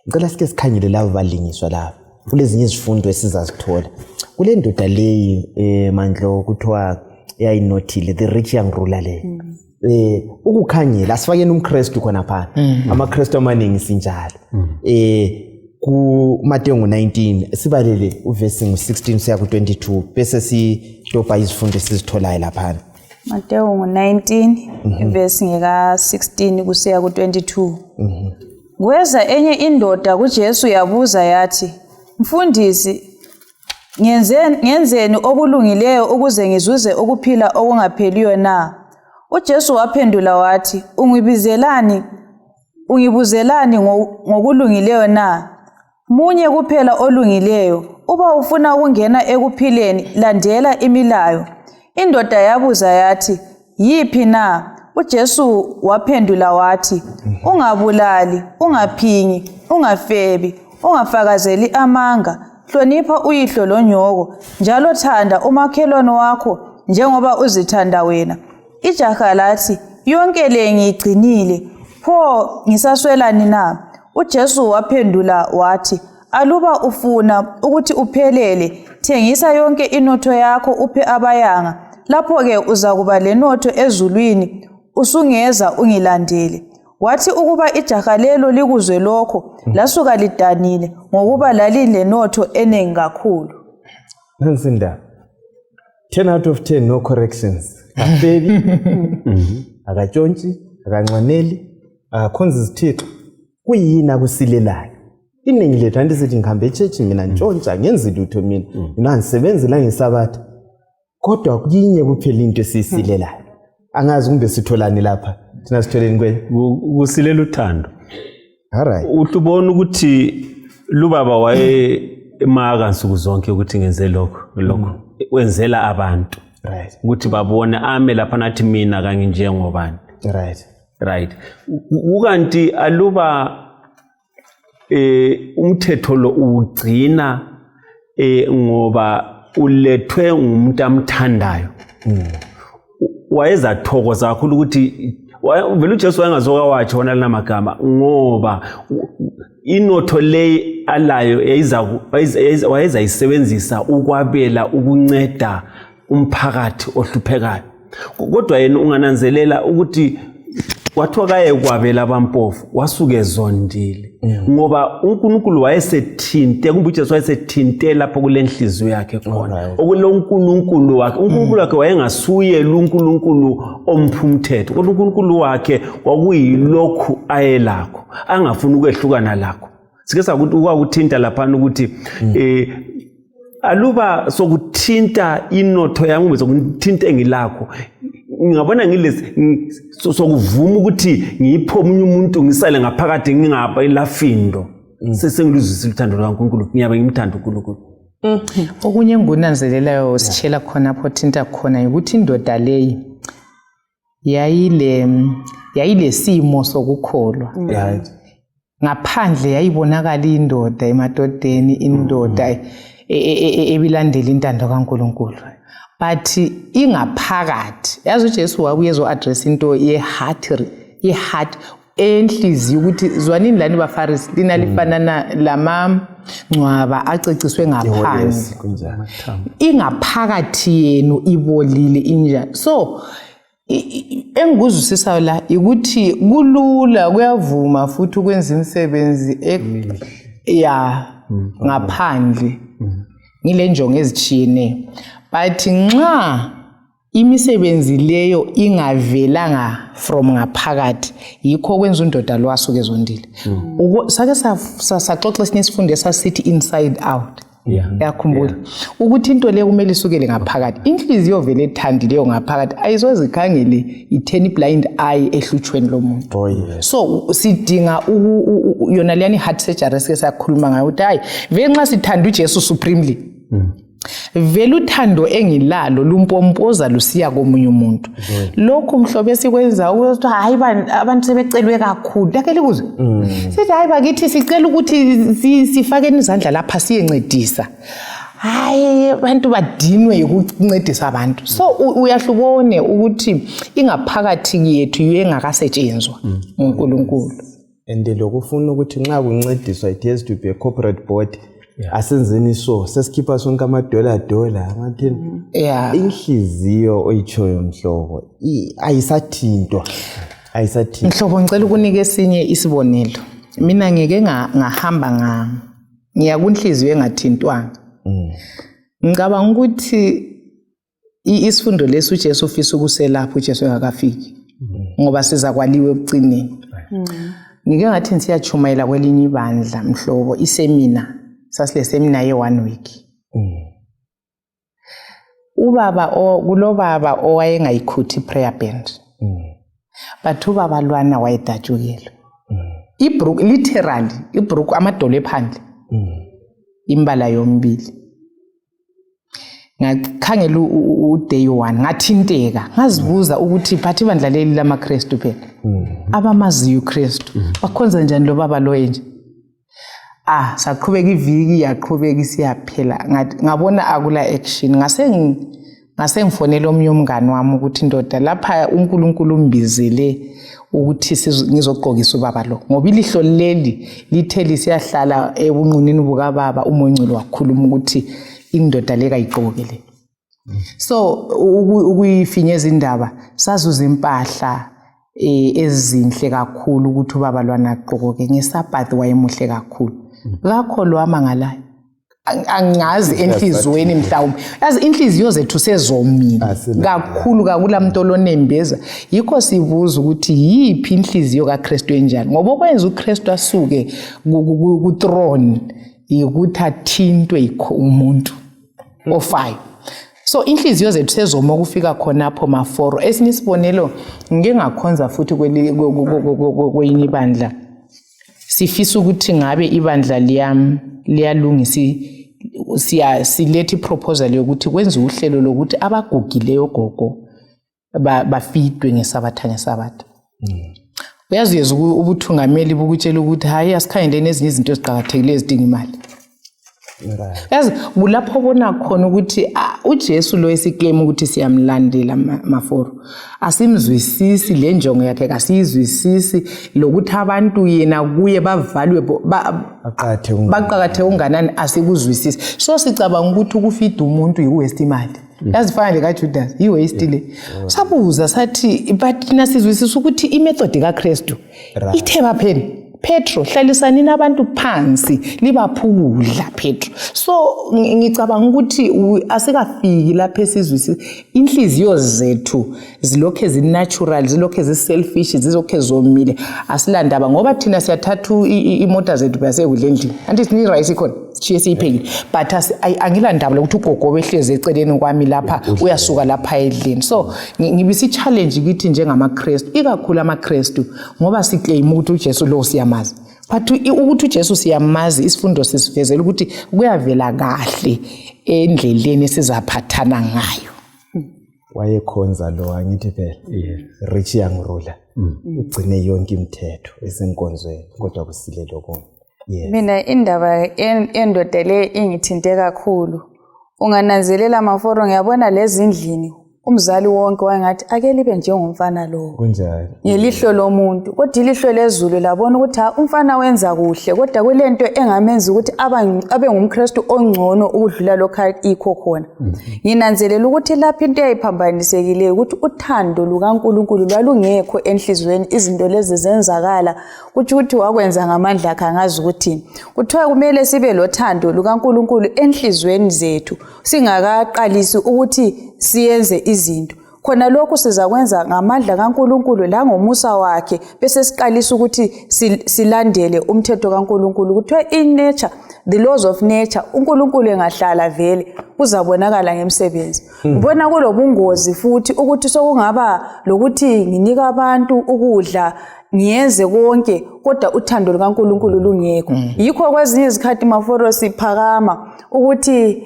Ngicela sike sikhangele labo balingiswa labo. Kulezinye izifundo esizazithola. Kule ndoda leyi Mandlo kuthiwa yayinothile, the rich young ruler le. Ukukhangela asifakeni umKristu khona phana. AmaKristu amaningi sinjalo. Ku Mateyu 19 sibalele uvesi 16 siya ku 22 bese sidobha izifundo esizitholayo lapha. Mateyu 19 verse ngeka 16 kusiya ku 22. Kweza enye indoda kuJesu yabuza yathi, "Mfundisi, ngenzeni okulungileyo ukuze ngizuze ukuphila okungapheliyo na?" uJesu waphendula wathi, "Ungibuzelani ngokulungileyo na? Munye kuphela olungileyo. Uba ufuna ukungena ekuphileni, landela imilayo." Indoda yabuza yathi, "Yiphi na?" uJesu waphendula wathi, "Ungabulali, ungaphingi, ungafebi, ungafakazeli amanga, hlonipha uyihlo lonyoko, njalo thanda umakhelwane wakho njengoba uzithanda wena." Ijaha lathi, "Yonke le ngiyigcinile, pho ngisaswelani na?" uJesu waphendula wathi, "Aluba ufuna ukuthi uphelele, thengisa yonke inotho yakho uphe abayanga, lapho-ke uzakuba lenotho ezulwini, usungeza ungilandele." Wathi ukuba ijaha lelo likuzwe lokho, lasuka lidanile ngokuba lalilenotho enengi kakhulu. Nansinda. 10 out of 10 no corrections. Afebi. Akatshontshi, akanxaneli, akakhonza izithixo. Kuyini akusilelayo? Iningi lethu anti sithi ngihambe eChurch mina ntshontsha ngenza lutho mina. Mina ngisebenza la ngeSabatha. Kodwa kuyinye kuphela into esisilelayo. Angazi kumbe sitholani lapha. Thina sitholeni kwe kusilela uthando. Alright. Uhlubona ukuthi lubaba waye emaka nsuku zonke ukuthi ngenze lokho wenzela abantu. Right. ukuthi babone ame lapha nathi mina kanye njengobani. Right. Ukanti aluba umthetho lo ugcina ngoba ulethwe ngumuntu amthandayo. Wayezathokoza kakhulu ukuthi vele uJesu wayengazoka wathi wona lamagama ngoba inotho le alayo wayezayisebenzisa ukwabela ukunceda umphakathi ohluphekayo. Kodwa yena ungananzelela ukuthi kwathiwa kaye kwabela abampofu wasuke ezondile ngoba uNkulunkulu wayesethinte kumbe uJesu wayesethinte lapho kulenhliziyo yakhe khona okulo uNkulunkulu wakhe uNkulunkulu wakhe wayengasuye uNkulunkulu omphumthetho kodwa uNkulunkulu wakhe kwakuyilokhu ayelakho angafuni ukwehlukana lakho. Sike sakuthi ukwakuthinta lapha ukuthi aluba sokuthinta inotho yami kumbe sokuthinta engilakho ngingabona ngilesi sokuvuma ukuthi ngipho omunye umuntu ngisale ngaphakathi ngingapha ilafindo sesengiluzisa uthando lwaNkulunkulu ngiyabe ngimthanda uNkulunkulu. Okunye engunanzelelayo sitshela khona pho thinta khona ukuthi indoda leyi yayile simo sokukholwa. Ngaphandle yayibonakala indoda emadodeni indoda ebilandela intando kaNkulunkulu. But ingaphakathi yazi uJesu wabuye address into ye-heart enhliziyo ukuthi zwanini lani baFarisi lina lifanana lamangcwaba aceciswe ngaphandle ingaphakathi yenu ibolile injani. So engikuzwisisa la ukuthi kulula kuyavuma futhi ukwenza imisebenzi ngaphandle ngile njongo ezithiyene. But nxa imisebenzi leyo ingavelanga from ngaphakathi yikho kwenza undoda lo asuke ezondile. Sake saxoxa esinye isifundo esasithi inside out. Yakhumbula ukuthi into leyo kumele isukele ngaphakathi. Inhliziyo vele ethandileyo ngaphakathi ayisoze ikhangele i-10 blind eye ehlutshweni lomuntu. So sidinga yona leyani heart surgery sike sakhuluma ngayo ukuthi hayi vele nxa sithanda uJesu supremely vele uthando engilalo lumpompoza lusiya komunye umuntu. Lokho mhlobo esikwenza ukuthi hayi abantu sebecelwe kakhulu lakhe libuze sithi hayi bakithi sicela ukuthi sifake izandla lapha siyencedisa. Hayi abantu badinwe ukuncedisa abantu. So uyahlubone ukuthi ingaphakathi yethu yengakasetshenzwa uNkulunkulu. And lokufuna ukuthi nxa kuncediswa it has to be a corporate body. Asenzeni so sesikhipha sonke $10 ama10 inhliziyo oyitshoyo mhlobo ayisathintwa mhlobo ngicela ukunika esinye isibonelo. Mina ngeke ngahamba ngiya kunhliziyo engathintwanga. Ngicabanga ukuthi isifundo leso uJesu ufisa ukuselapha uJesu engakafiki ngoba sizakwaliwe ebucineni. Ngike ngathi siyachumayela kwelinye ibandla mhlobo isemina sasile semina ye1 week. Kulobaba owayengayikhuthi prayer band. But ubaba lwana wayedatshukela. Ibrook literally ibrook amadolo ephandle. Imbala yombili. Ngakhangela uday 1 ngathinteka ngazibuza ukuthi phathi ibandla leli lamaKristu phela. Abamaziyo uKristu bakhonza njani lo baba lo enje? Saqhubeka iviki yaqhubeka isiyaphela ngabona akula action ngase ngifonela omnye umngane wami ukuthi indoda lapha uNkulunkulu umbizele ukuthi ngizogqokisa ubaba lo ngoba ilihlo leli litheli siyahlala ebunqunini bukababa uMoncelo wakhuluma ukuthi indoda leka igqokele. So ukuyifinyeza indaba sazuza impahla ezinhle kakhulu ukuthi ubaba lwana aqokoke ngeSabbath wayemuhle kakhulu. Ngakho lo amangalayo angazi enhlizweni mhlawumbe yazi inhliziyo zethu sezomile kakhulu kakulamntu olonembeza yikho sibuza ukuthi yipi inhliziyo kaKristu enjani ngoba okwenza uKristu asuke ku throne ukuthi athintwe umuntu ofayo. So inhliziyo zethu sezoma ukufika khona apho maforo esinye isibonelo ngike ngakhonza futhi kwelinye ibandla sifisa ukuthi ngabe ibandla liyalungisa silethe iproposal yokuthi kwenze uhlelo lokuthi abagugileyo gogo bafidwe ngesabatha. Uyazi ubuthungameli bukutshela ukuthi hayi asikhangeleni ezinye izinto eziqhakathekileyo ezidinga imali. Yazi kulapho bona khona ukuthi uJesu lo esiclaim ukuthi siyamlandela Maforo asimzwisisi le njongo yakhe kasizwisisi lokuthi abantu yena kuye bavalwe baqakathe unganani asikuzwisisi. So sicabanga ukuthi ukufida umuntu yiwaste imali. Yazifana lekaJudas yiwaste le. Sabuza sathi but thina sizwisisa ukuthi imethod kaKristu itheba phela Petro hlalisani nabantu phansi libaphula Petro. So ngicabanga ukuthi asikafiki lapha esizwisi inhliziyo zethu zilokhe zinatural zilokhe ziselfish zilokhe zomile asilandaba ngoba thina siyathatha imota zethu basekudla endlini anti sini rice ikhona sichiye siyiphekile but angilandaba ukuthi ugogo wehleze eceleni kwami lapha uyasuka lapha edlini. So ngibisi challenge kithi njengamaKristu ikakhulu amaKristu ngoba siclaim ukuthi uJesu lo siyamazi but ukuthi uJesu siyamazi isifundo sisivezela ukuthi kuyavela kahle endleleni sizaphathana ngayo. Wayekhonza lo angithi phela Rich Young Ruler ugcine yonke imithetho esenkonzweni kodwa kusile lokho. Mina indaba endoda le ingithinte kakhulu ungananzelela Maforo ngiyabona lezi ndlini umzali wonke wayengathi ake libe njengomfana lo kunjani ngelihlo lomuntu kodwa ilihlo lezulu labona ukuthi umfana wenza kuhle kodwa kulento engamenza ukuthi abe ngumKristu ongcono ukudlula lokho ikho khona. Nginanzelela ukuthi lapha into eyayiphambanisekile ukuthi uthando lukaNkulunkulu lwalungekho enhlizweni izinto lezi zenzakala ukuthi wakwenza ngamandla akhe angazi ukuthi kuthiwa kumele sibe lothando lukaNkulunkulu enhlizweni zethu singakaqalisi ukuthi siyenze izinto khona lokho sizakwenza ngamandla kaNkulunkulu la ngomusa wakhe bese siqalisa ukuthi silandele umthetho kaNkulunkulu kuthiwa in nature the laws of nature uNkulunkulu engahlala vele kuzabonakala ngemsebenzi. Ngibona kulobungozi futhi ukuthi sokungaba lokuthi nginika abantu ukudla ngiyenze konke kodwa uthando lukaNkulunkulu lungekho. Yikho kwezinye izikhathi Maforo siphakama ukuthi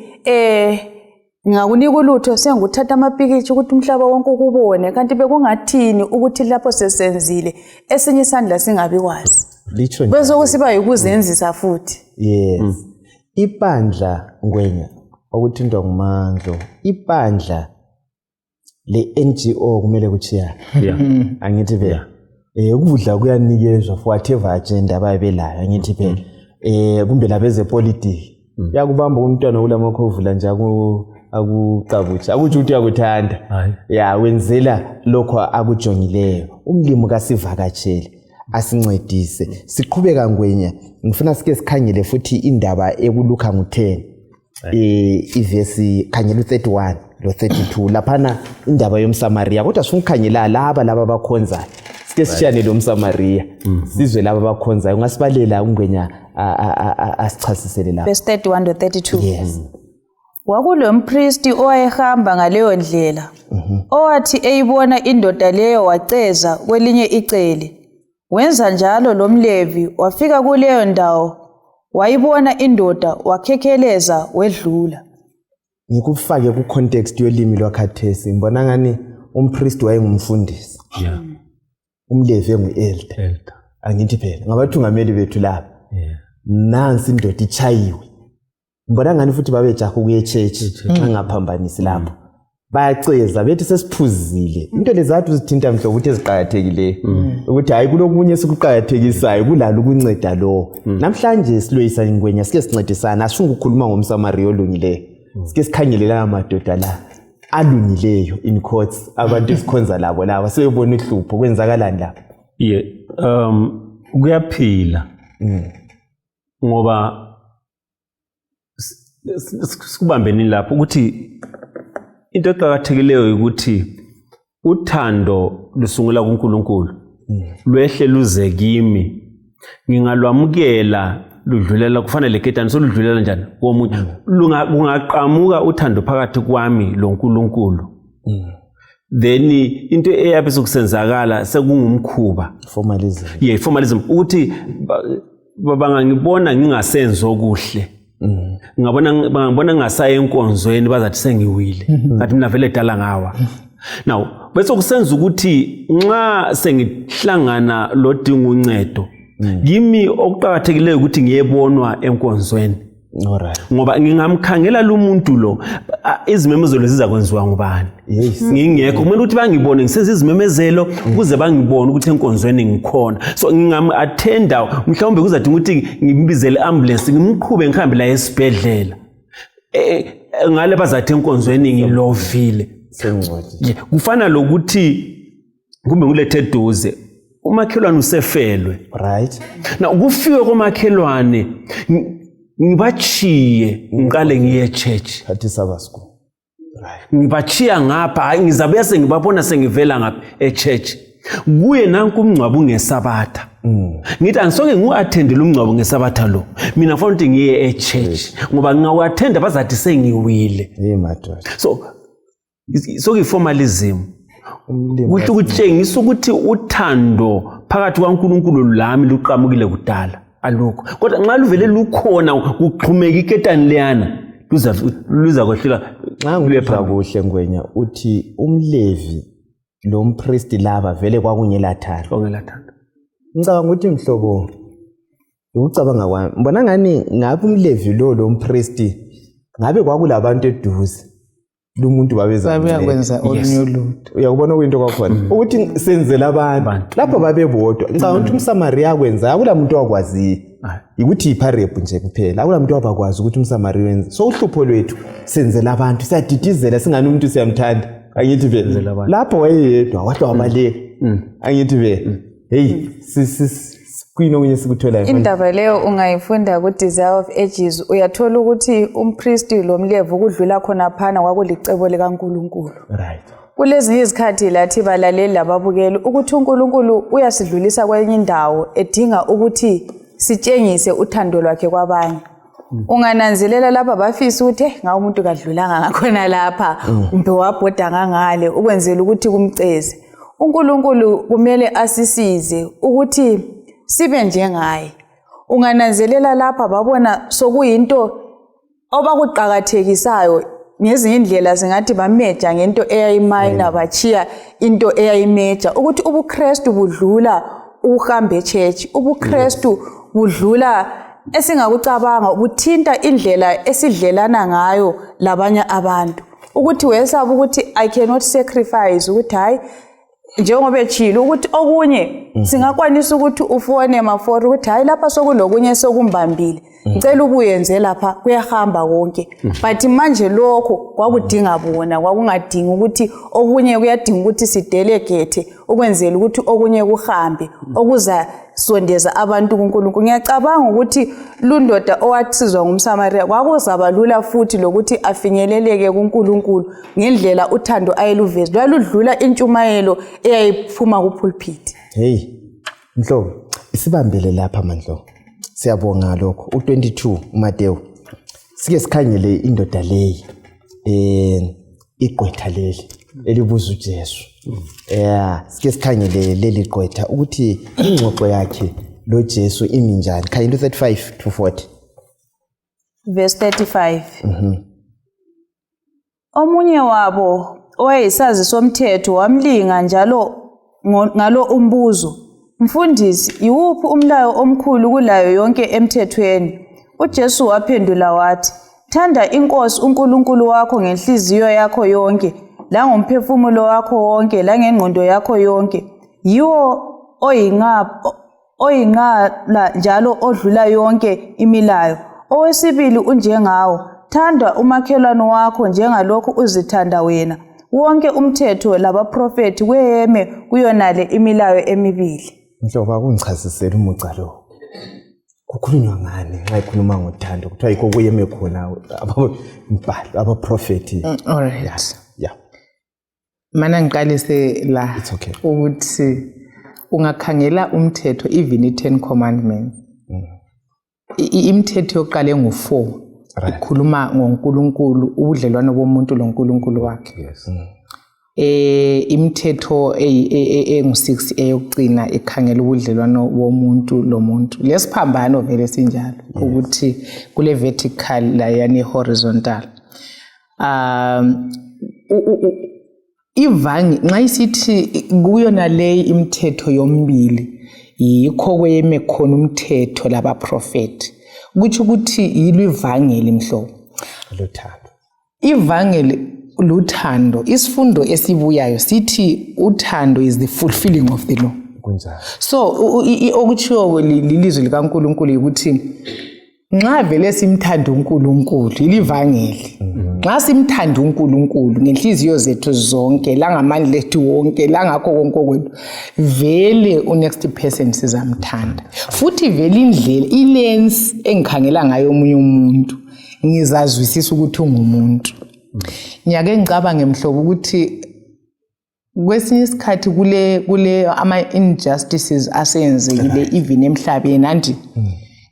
ngakunika ulutho senguthatha amapikitshi ukuthi umhlaba wonke ukubone kanti bekungathini ukuthi lapho sesenzile esinye isandla singabi kwazi bese kusiba yikuzenzisa futhi. Yes. Ibandla Ngwenya okuthindwa nguMandlo ibandla le NGO kumele kuchiya angithi phela ukudla kuyanikezwa for whatever agenda abayebelayo angithi phela kumbe labeze politics yakubamba umntwana ulamakhovula nje akucabuthi akuthi uthi uyakuthanda wenzela lokho akujongileyo umlimo kasivakatshele asincedise siqhubeka Ngwenya ngifuna sike sikhangele futhi indaba ekuluka ngo10 ivesi khangela u31 lo 32 laphana indaba yomSamaria kodwa sifunkhanyela laba abakhonzayo sike sishane lo mSamaria sizwe laba abakhonzayo ungasibalela Ngwenya asichasisele lapha verse 31 to 32. Yes. Kwakulo mpristi owayehamba ngaleyo ndlela owathi eyibona indoda leyo waceza kwelinye icele wenza njalo lo mlevi wafika kuleyo ndawo wayibona indoda wakhekheleza wedlula. Ngikufake ku context yolimi lwakhathesi ngibona ngani umpristi wayengumfundisi umlevi enguelder angithi phela ngabathungameli bethu lapha nansi indoda ichayiwe ngibona ngani futhi babejaha ukuye church ngaphambanisi lapho bayaceza bethi sesiphuzile into lezathu zithinta mhlo ukuthi eziqhakathekileyo ukuthi hayi kulokunye sikuqhakathekisayo kulalo ukunceda lo namhlanje siloyisa Ngwenya sike sincedisana asifuna ukukhuluma ngomSamaria olungileyo sike sikhangelela amadoda la alungileyo in courts abantu esikhonza labo laba sebebona ihlupho kwenzakalani lapha kuyaphila ngoba sikubambeni lapho ukuthi into eqhakathekileyo ukuthi uthando lusungula kuNkulunkulu lwehle luze kimi ngingalwamukela ludlulela kufanele ketani soludlulela njani womuntu kungaqhamuka uthando phakathi kwami loNkulunkulu then into eyabe sokusenzakala sekungumkhuba formalism formalism ukuthi bangangibona ngingasenzo okuhle ngabona ngasaya enkonzweni bazathi sengiwile ngathi mina vele dala ngawa. Now bese kusenza ukuthi nxa sengihlangana lodinga uncedo kimi okuqhakathekileyo ukuthi ngiyebonwa enkonzweni. Alright. Ngoba ngingamkhangela lo muntu lo izimemezelo zizakwenziwa ngubani. Ngingekho kumele ukuthi bangibone ngisenza izimemezelo ukuze bangibone ukuthi enkonzweni ngikhona. So ngingam-attenda mhlawumbe kuzadinga ukuthi ngimbizele ambulance ngimqhube ngihambe la esibhedlela. Ngale bazathi enkonzweni ngilovile. Kufana lokuthi kumbe ngilethe eduze umakhelwane usefelwe. Right. Na ukufika komakhelwane ngibachiye ngiqale ngiye church. Hathi sabasku. Right. Ngibachiya ngapha hayi ngizabe sengibabona sengivela ngapha e-church. Kuye nanku umngcwabo ngesabatha. Ngithi angisoke ngiu-attendele umngcwabo ngesabatha lo. Mina kufanele ukuthi ngiye e-church ngoba ngingawu-attenda bazathi sengiwile. Madoda. So formalism. Kuthi ukutshengisa ukuthi uthando phakathi kwaNkulunkulu lami luqhamukile kudala. Alukho kodwa nxa luvele lukhona kuxhumeka iketani leyana luza kwehlula nxa ngilepha kuhle Ngwenya uthi umlevi lo mpriest laba vele kwakunyela thando. Ngicabanga ukuthi mhlobo ukucabanga kwami mbona ngani ngabe umlevi lo mpriest ngabe kwakulabantu eduze lo muntu babeza kwenza olunye lutho. Uyakubona kwinto kwakhona ukuthi senzela abantu lapho babebodwa. Ngicabanga ukuthi umSamaria akwenza akula muntu wakwazi ukuthi iparable nje kuphela akula muntu wabakwazi ukuthi umSamaria wenza. So uhlupho lwethu senzela abantu siyadidizela singani umuntu siyamthanda angithi vele lapho wayeyedwa wahlwa wabaleka angithi vele hey kuyino kunye sikuthola indaba leyo ungayifunda ku Desire of Ages. Uyathola ukuthi umpriest lo mlevu ukudlula khona phana kwakulicebo likaNkulunkulu. Right. Kulezi izikhathi lathi balaleli lababukeli ukuthi uNkulunkulu uyasidlulisa kwenye indawo edinga ukuthi sitshengise uthando lwakhe kwabanye. Ungananzelela lapha bafisa ukuthi ngabe umuntu kadlulanga ngakhona lapha kumbe wabhoda ngangale ukwenzela ukuthi kumceze. uNkulunkulu kumele asisize ukuthi sibe njengaye. Ungananzelela lapha babona sokuyinto obakuqhakathekisayo ngezinye indlela singathi bameja ngento eyayiminor bachiya into eyayimeja ukuthi ubuKristu budlula uhambe church. ubuKristu budlula esingakucabanga ubuthinta indlela esidlelana ngayo labanye abantu ukuthi wesaba ukuthi I cannot sacrifice ukuthi hayi njengoba echilo ukuthi okunye singakwanisa ukuthi ufone maforo ukuthi hayi lapha sokulokunye sokumbambile ngicela ubuyenze lapha kuyahamba konke but manje lokho kwakudinga bona kwakungadingi ukuthi okunye kuyadinga ukuthi sidelegate ukwenzela ukuthi okunye kuhambe okuza sondeza abantu kuNkulunkulu. Ngiyacabanga ukuthi lundoda owathizwa ngumSamaria kwakuzaba lula futhi lokuthi afinyeleleke kuNkulunkulu ngendlela uthando ayeluveza lwaludlula intshumayelo eyayiphuma kupulpit. Hey Mhlobo isibambele lapha mandlo. Siyabonga lokho u22 uMatewu. Sike sikhangele indoda leyi igqwetha leli elibuza uJesu. Sike sikhangele leli gqwetha ukuthi ingxoxo yakhe lo Jesu imi njani. Khaya into 35 to 40. Verse 35. Omunye wabo owayesazi somthetho wamlinga njalo ngalo umbuzo. Mfundisi, yiwuphi umlayo omkhulu kulayo yonke emthethweni? uJesu waphendula wathi, thanda iNkosi uNkulunkulu wakho ngenhliziyo yakho yonke, la ngomphefumulo wakho wonke, la ngengqondo yakho yonke. Yiwo oyingqala njalo odlula yonke imilayo. Owesibili unjengawo, thanda umakhelwane wakho njengalokhu uzithanda wena. Wonke umthetho labaprofeti kweyeme kuyonale imilayo emibili. Mhlobo akungichazisela umuca lo. Kukhulunywa ngani nxa ikhuluma ngothando kuthiwa yikho kuyeme khona abambhalo abaprofeti. Alright. Yeah. Mana ngiqalise la okay. ukuthi ungakhangela umthetho even i10 commandments. Imithetho yokuqala engu4 ikhuluma ngoNkulunkulu ubudlelwano bomuntu loNkulunkulu wakhe. Yes. imithetho engu-6 eyokugcina ekhangela ubudlelwano womuntu lomuntu. Lesiphambano vele sinjalo ukuthi kule vertical layani horizontal. Ivangi nxa isithi kuyona le imithetho yombili yikho kweme khona umthetho laba prophet. Kuthi ukuthi yilo ivangeli mhlobo. Luthando. Ivangeli luthando. Isifundo esibuyayo sithi uthando is the fulfilling of the law. Kunjalo. So okuchiwo lilizwi likaNkulunkulu ukuthi nxa vele simthanda uNkulunkulu ilivangeli. Nxa simthanda uNkulunkulu ngenhliziyo zethu zonke langamandla ethu wonke langakho konke kwethu vele unext person sizamthanda. Futhi vele indlela ilens engikhangela ngayo omunye umuntu ngizazwisisa ukuthi ungumuntu. Nyake ngicabanga emhlobo ukuthi kwesinye isikhathi kule ama injustices asenzekile even emhlabeni anti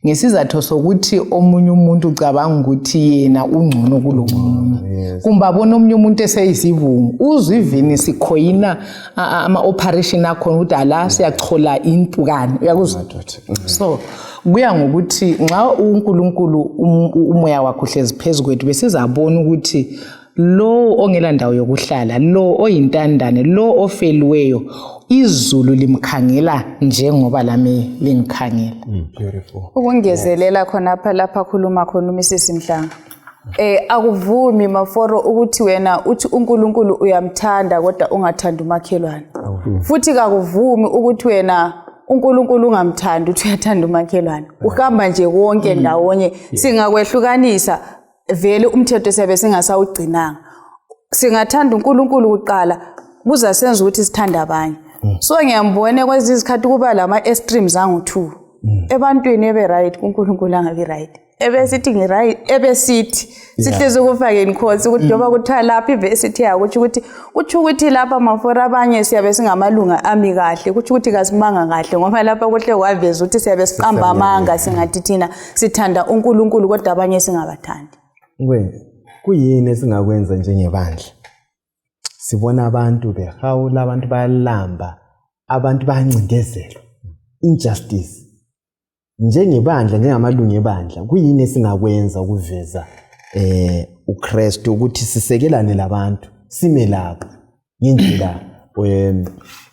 ngesizathu sokuthi omunye umuntu ucabanga ukuthi yena ungcono kulomunye. Kumba bona omunye umuntu eseyisibungu uzwe even sikhoyina ama operation akhona ukuthi ala siyachola impukane uyakuzwa. So kuya ngokuthi nxa uNkulunkulu umoya wakho hlezi phezukwethu besizabona ukuthi lo ongela ndawo yokuhlala, lo oyintandane, lo ofeliweyo izulu limkhangela njengoba lami lingikhangela. Beautiful. Ukungezelela khonapha lapha khuluma khona uMrs Mhlanga. Akuvumi maforo ukuthi wena uthi uNkulunkulu uyamthanda kodwa ungathanda umakhelwane. Futhi akuvumi ukuthi wena uNkulunkulu ungamthanda uthi uyathanda umakhelwane. Uhamba nje wonke ndawonye singakwehlukanisa vele umthetho siyabe singasawugcinanga. Singathanda uNkulunkulu uqala buza senza ukuthi sithanda abanye. So ngiyambone kwezi izikhathi kuba lama extremes angu2. Ebantwini ebe right uNkulunkulu angabi right. Ebe sithi ngi right ebe sithi sihleze ukufake inkosi ukuthi njoba kuthiwa lapha iversity yakho ukuthi lapha mafora abanye siyabe singamalunga ami kahle ukuthi kasimanga kahle ngoba lapha kuhle kwaveza ukuthi siyabe siqamba amanga singathi thina sithanda uNkulunkulu kodwa abanye singabathandi. Kuyini esingakwenza njengebandla? Sibona abantu behawula, abantu bayalamba, abantu bayancindezela. Injustice. Njengebandla njengamalungu ebandla kuyini esingakwenza ukuveza uKristu ukuthi sisekelane labantu sime lapho ngendlela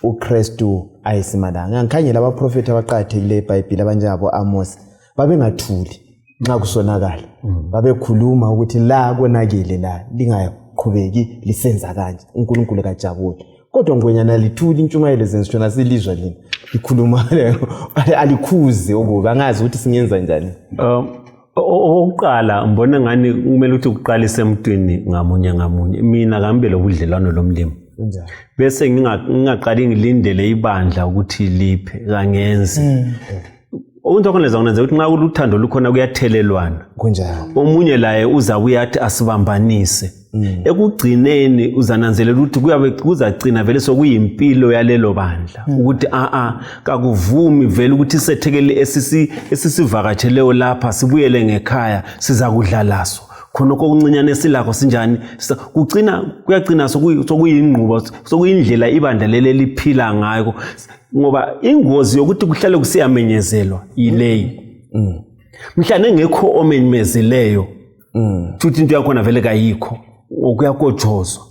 uKristu ayisimalanga. Ngikhangela abaprofeti abaqhathekile eBhayibheli abanjengabo Amos babengathuli nxa kusonakala. Babekhuluma ukuthi la konakele la lingaqhubeki lisenza kanje uNkulunkulu kajabule. Kodwa ngwenyana lithuli intshumayelo zenzithona silizwa lini likhuluma alikhuze ukuba angazi ukuthi singenza njani. Oqala mbona ngani kumele ukuthi uqalise emntwini ngamunye mina kambe lobudlelwano lomlimo bese ngingaqali ngilindele ibandla ukuthi liphe kangenzi. Umuntu okoneza kunenza ukuthi nxa uluthando lukhona kuyathelelwana kunjalo. Omunye laye uzabuya athi asibambanise. Ekugcineni uzananzelela ukuthi kuyabe kuzagcina vele sokuyimpilo yalelo bandla ukuthi kakuvumi vele ukuthi isethekeli esisivakatsheleyo lapha sibuyele ngekhaya siza kudla laso khona okuncinyane silakho sinjani kuyagcina sokuyinqubo sokuyindlela ibandla leli liphila ngayo ngoba ingozi yokuthi kuhlale kusiyamenyezelwa yileyi. Mhlane engekho omenyezileyo futhi into yakhona vele kayikho okuyakotshozwa.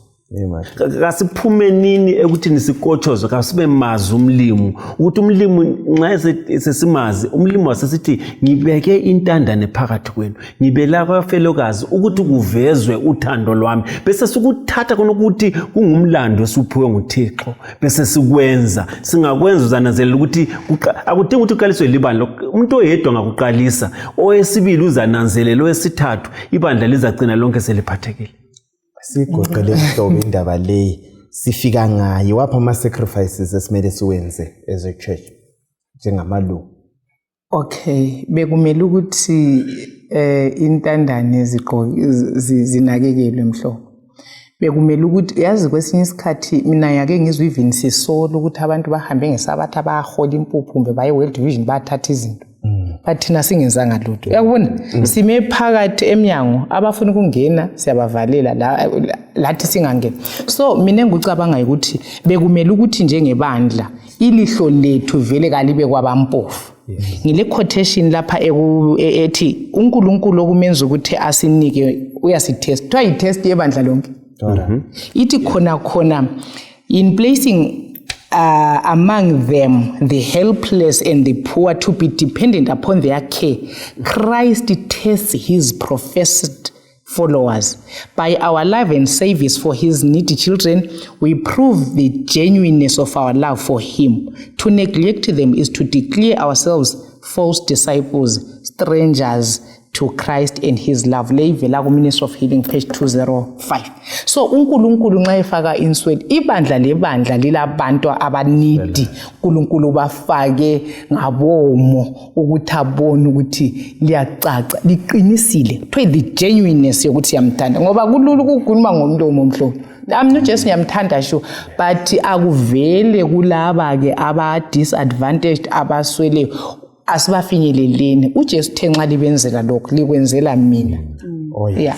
Kasiphume nini ekuthi nisikotshozwe kasibe mazi umlimo ukuthi umlimo nxa sesimazi umlimo wasesithi ngibeke intandane phakathi kwenu ngibela kwafelokazi ukuthi kuvezwe uthando lwami bese sikuthatha khona ukuthi kungumlando esuphiwe nguThixo bese sikwenza singakwenza uzananzelela ukuthi akudingi ukuthi uqaliswe libandla umuntu oyedwa ngakuqalisa owesibili uzananzelela owesithathu ibandla lizagcina lonke seliphathekile. Sigoqele mhlobo indaba leyi sifika ngayo wapha ama sacrifices esimele siwenze as a church njengamalungu. Okay, bekumele ukuthi intandane zinakekelwe mhlobo. Bekumele ukuthi yazi kwesinye isikhathi mina yake ngizwe even sisolo ukuthi abantu bahambe ngesabatha bayahola impuphu kumbe baye World Vision bathatha izinto. but thina singenzanga lutho uyakubona sime phakathi eminyango abafuna ukungena siyabavalela lathi singangena so mina engicabanga ukuthi bekumele ukuthi njengebandla ilihlo lethu vele kalibe kwabampofu ngile quotation lapha ethi uNkulunkulu okumenza ukuthi asinike uyasitest kuthiwa yitest yebandla lonke ithi khona in placing among them the helpless and the poor to be dependent upon their care, Christ tests his professed followers. By our love and service for his needy children, we prove the genuineness of our love for him. To neglect them is to declare ourselves false disciples, strangers to Christ and his love. Levela ku-Ministry of Healing, page 205. So uNkulunkulu nxa efaka insweli ibandla lebandla lilabantu abanidi uNkulunkulu bafake ngabomo ukuthi abone ukuthi liyacaca liqinisile kuthiwa the genuineness yokuthi yamthanda ngoba kulula ukukhuluma ngomlomo omhlophe I'm not just ngiyamthanda sure but akuvele kulaba ke aba disadvantaged abaswele asibafinyeleleni uJesu thenxa libenzela lokho likwenzela mina yeah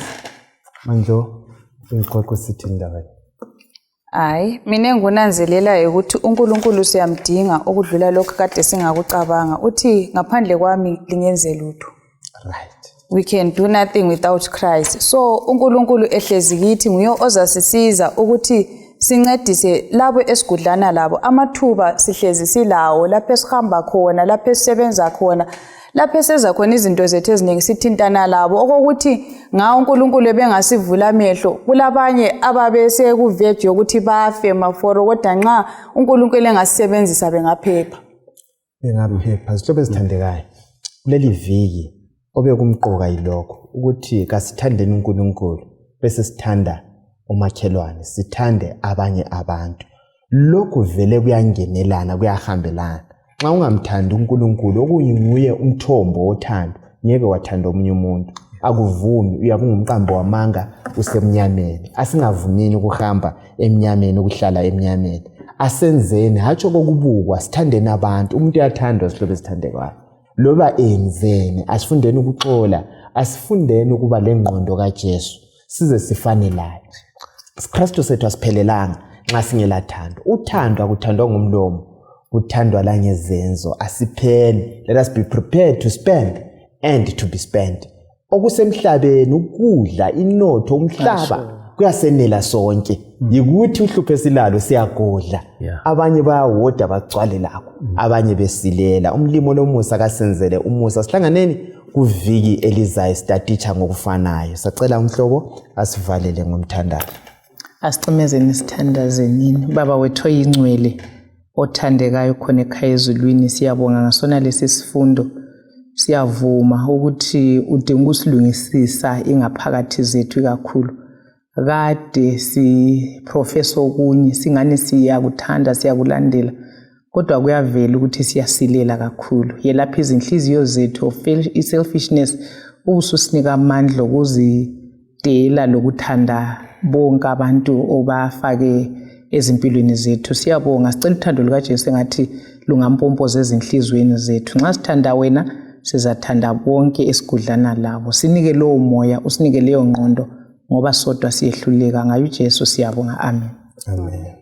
Mandlo uyiqoqo sithi indaba Hayi mina engunanzelela ukuthi uNkulunkulu siyamdinga okudlula lokho kade singakucabanga uthi ngaphandle kwami lingenze lutho right we can do nothing without Christ so uNkulunkulu ehlezi kithi nguye ozasisiza ukuthi sincedise labo esigudlana labo amathuba sihlezi silawo lapho esihamba khona lapho esisebenza khona lapho eseza khona izinto zethu eziningi sithintana labo okokuthi ngawo uNkulunkulu ebengasivula amehlo kulabanye ababese kuveje ukuthi bafe maforo kodwa nxa uNkulunkulu engasebenzisa bengaphepha zihlobo ezithandekayo kuleli viki obekumqoka yilokho ukuthi kasithandeni uNkulunkulu bese sithanda umakhelwane sithande abanye abantu lokhu vele kuyangenelana kuyahambelana nxa ungamthandi uNkulunkulu okuyinguye umthombo wothando ngeke wathanda omunye umuntu akuvumi uyakungumqambo wamanga usemnyameni asingavumini ukuhamba emnyameni ukuhlala emnyameni asenzeni hatsho kokubukwa sithandeni abantu umuntu uyathandwa sihlobo esithandekayo loba enzeni asifundeni ukuxola asifundeni ukuba lengqondo kaJesu size sifane laye Kristu sethu asiphelelanga nxa singelathando uthando akuthandwa ngomlomo uthandwa la ngezenzo asipheli let us be prepared to spend and to be spent okusemhlabeni ukudla inotho umhlaba kuyasenela sonke yikuthi uhluphe silalo siyagodla abanye bayawoda bagcwale lakho abanye besilela umlimo lomusa kasenzele umusa sihlanganeni kuviki elizayo staticha ngokufanayo sacela umhlobo asivalele ngomthandazo asicimezeni isithandazenini baba wethu oyingcwele othandekayo khona ekhaya ezulwini siyabonga ngasona lesi sifundo siyavuma ukuthi udinga ukusilungisisa ingaphakathi zethu kakhulu kade si professor okunye singane siyakuthanda siyakulandela kodwa kuyavela ukuthi siyasilela kakhulu yelapha izinhliziyo zethu of selfishness ubususinika amandla okuzidela lokuthanda bonke abantu obafake ezimpilweni zethu siyabonga sicela uthando lukaJesu engathi lungampompoza ezinhlizweni zethu nxa sithanda wena sizathanda bonke esigudlana labo sinike lowo moya usinike leyo ngqondo ngoba sodwa siyehluleka ngayo uJesu siyabonga amen amen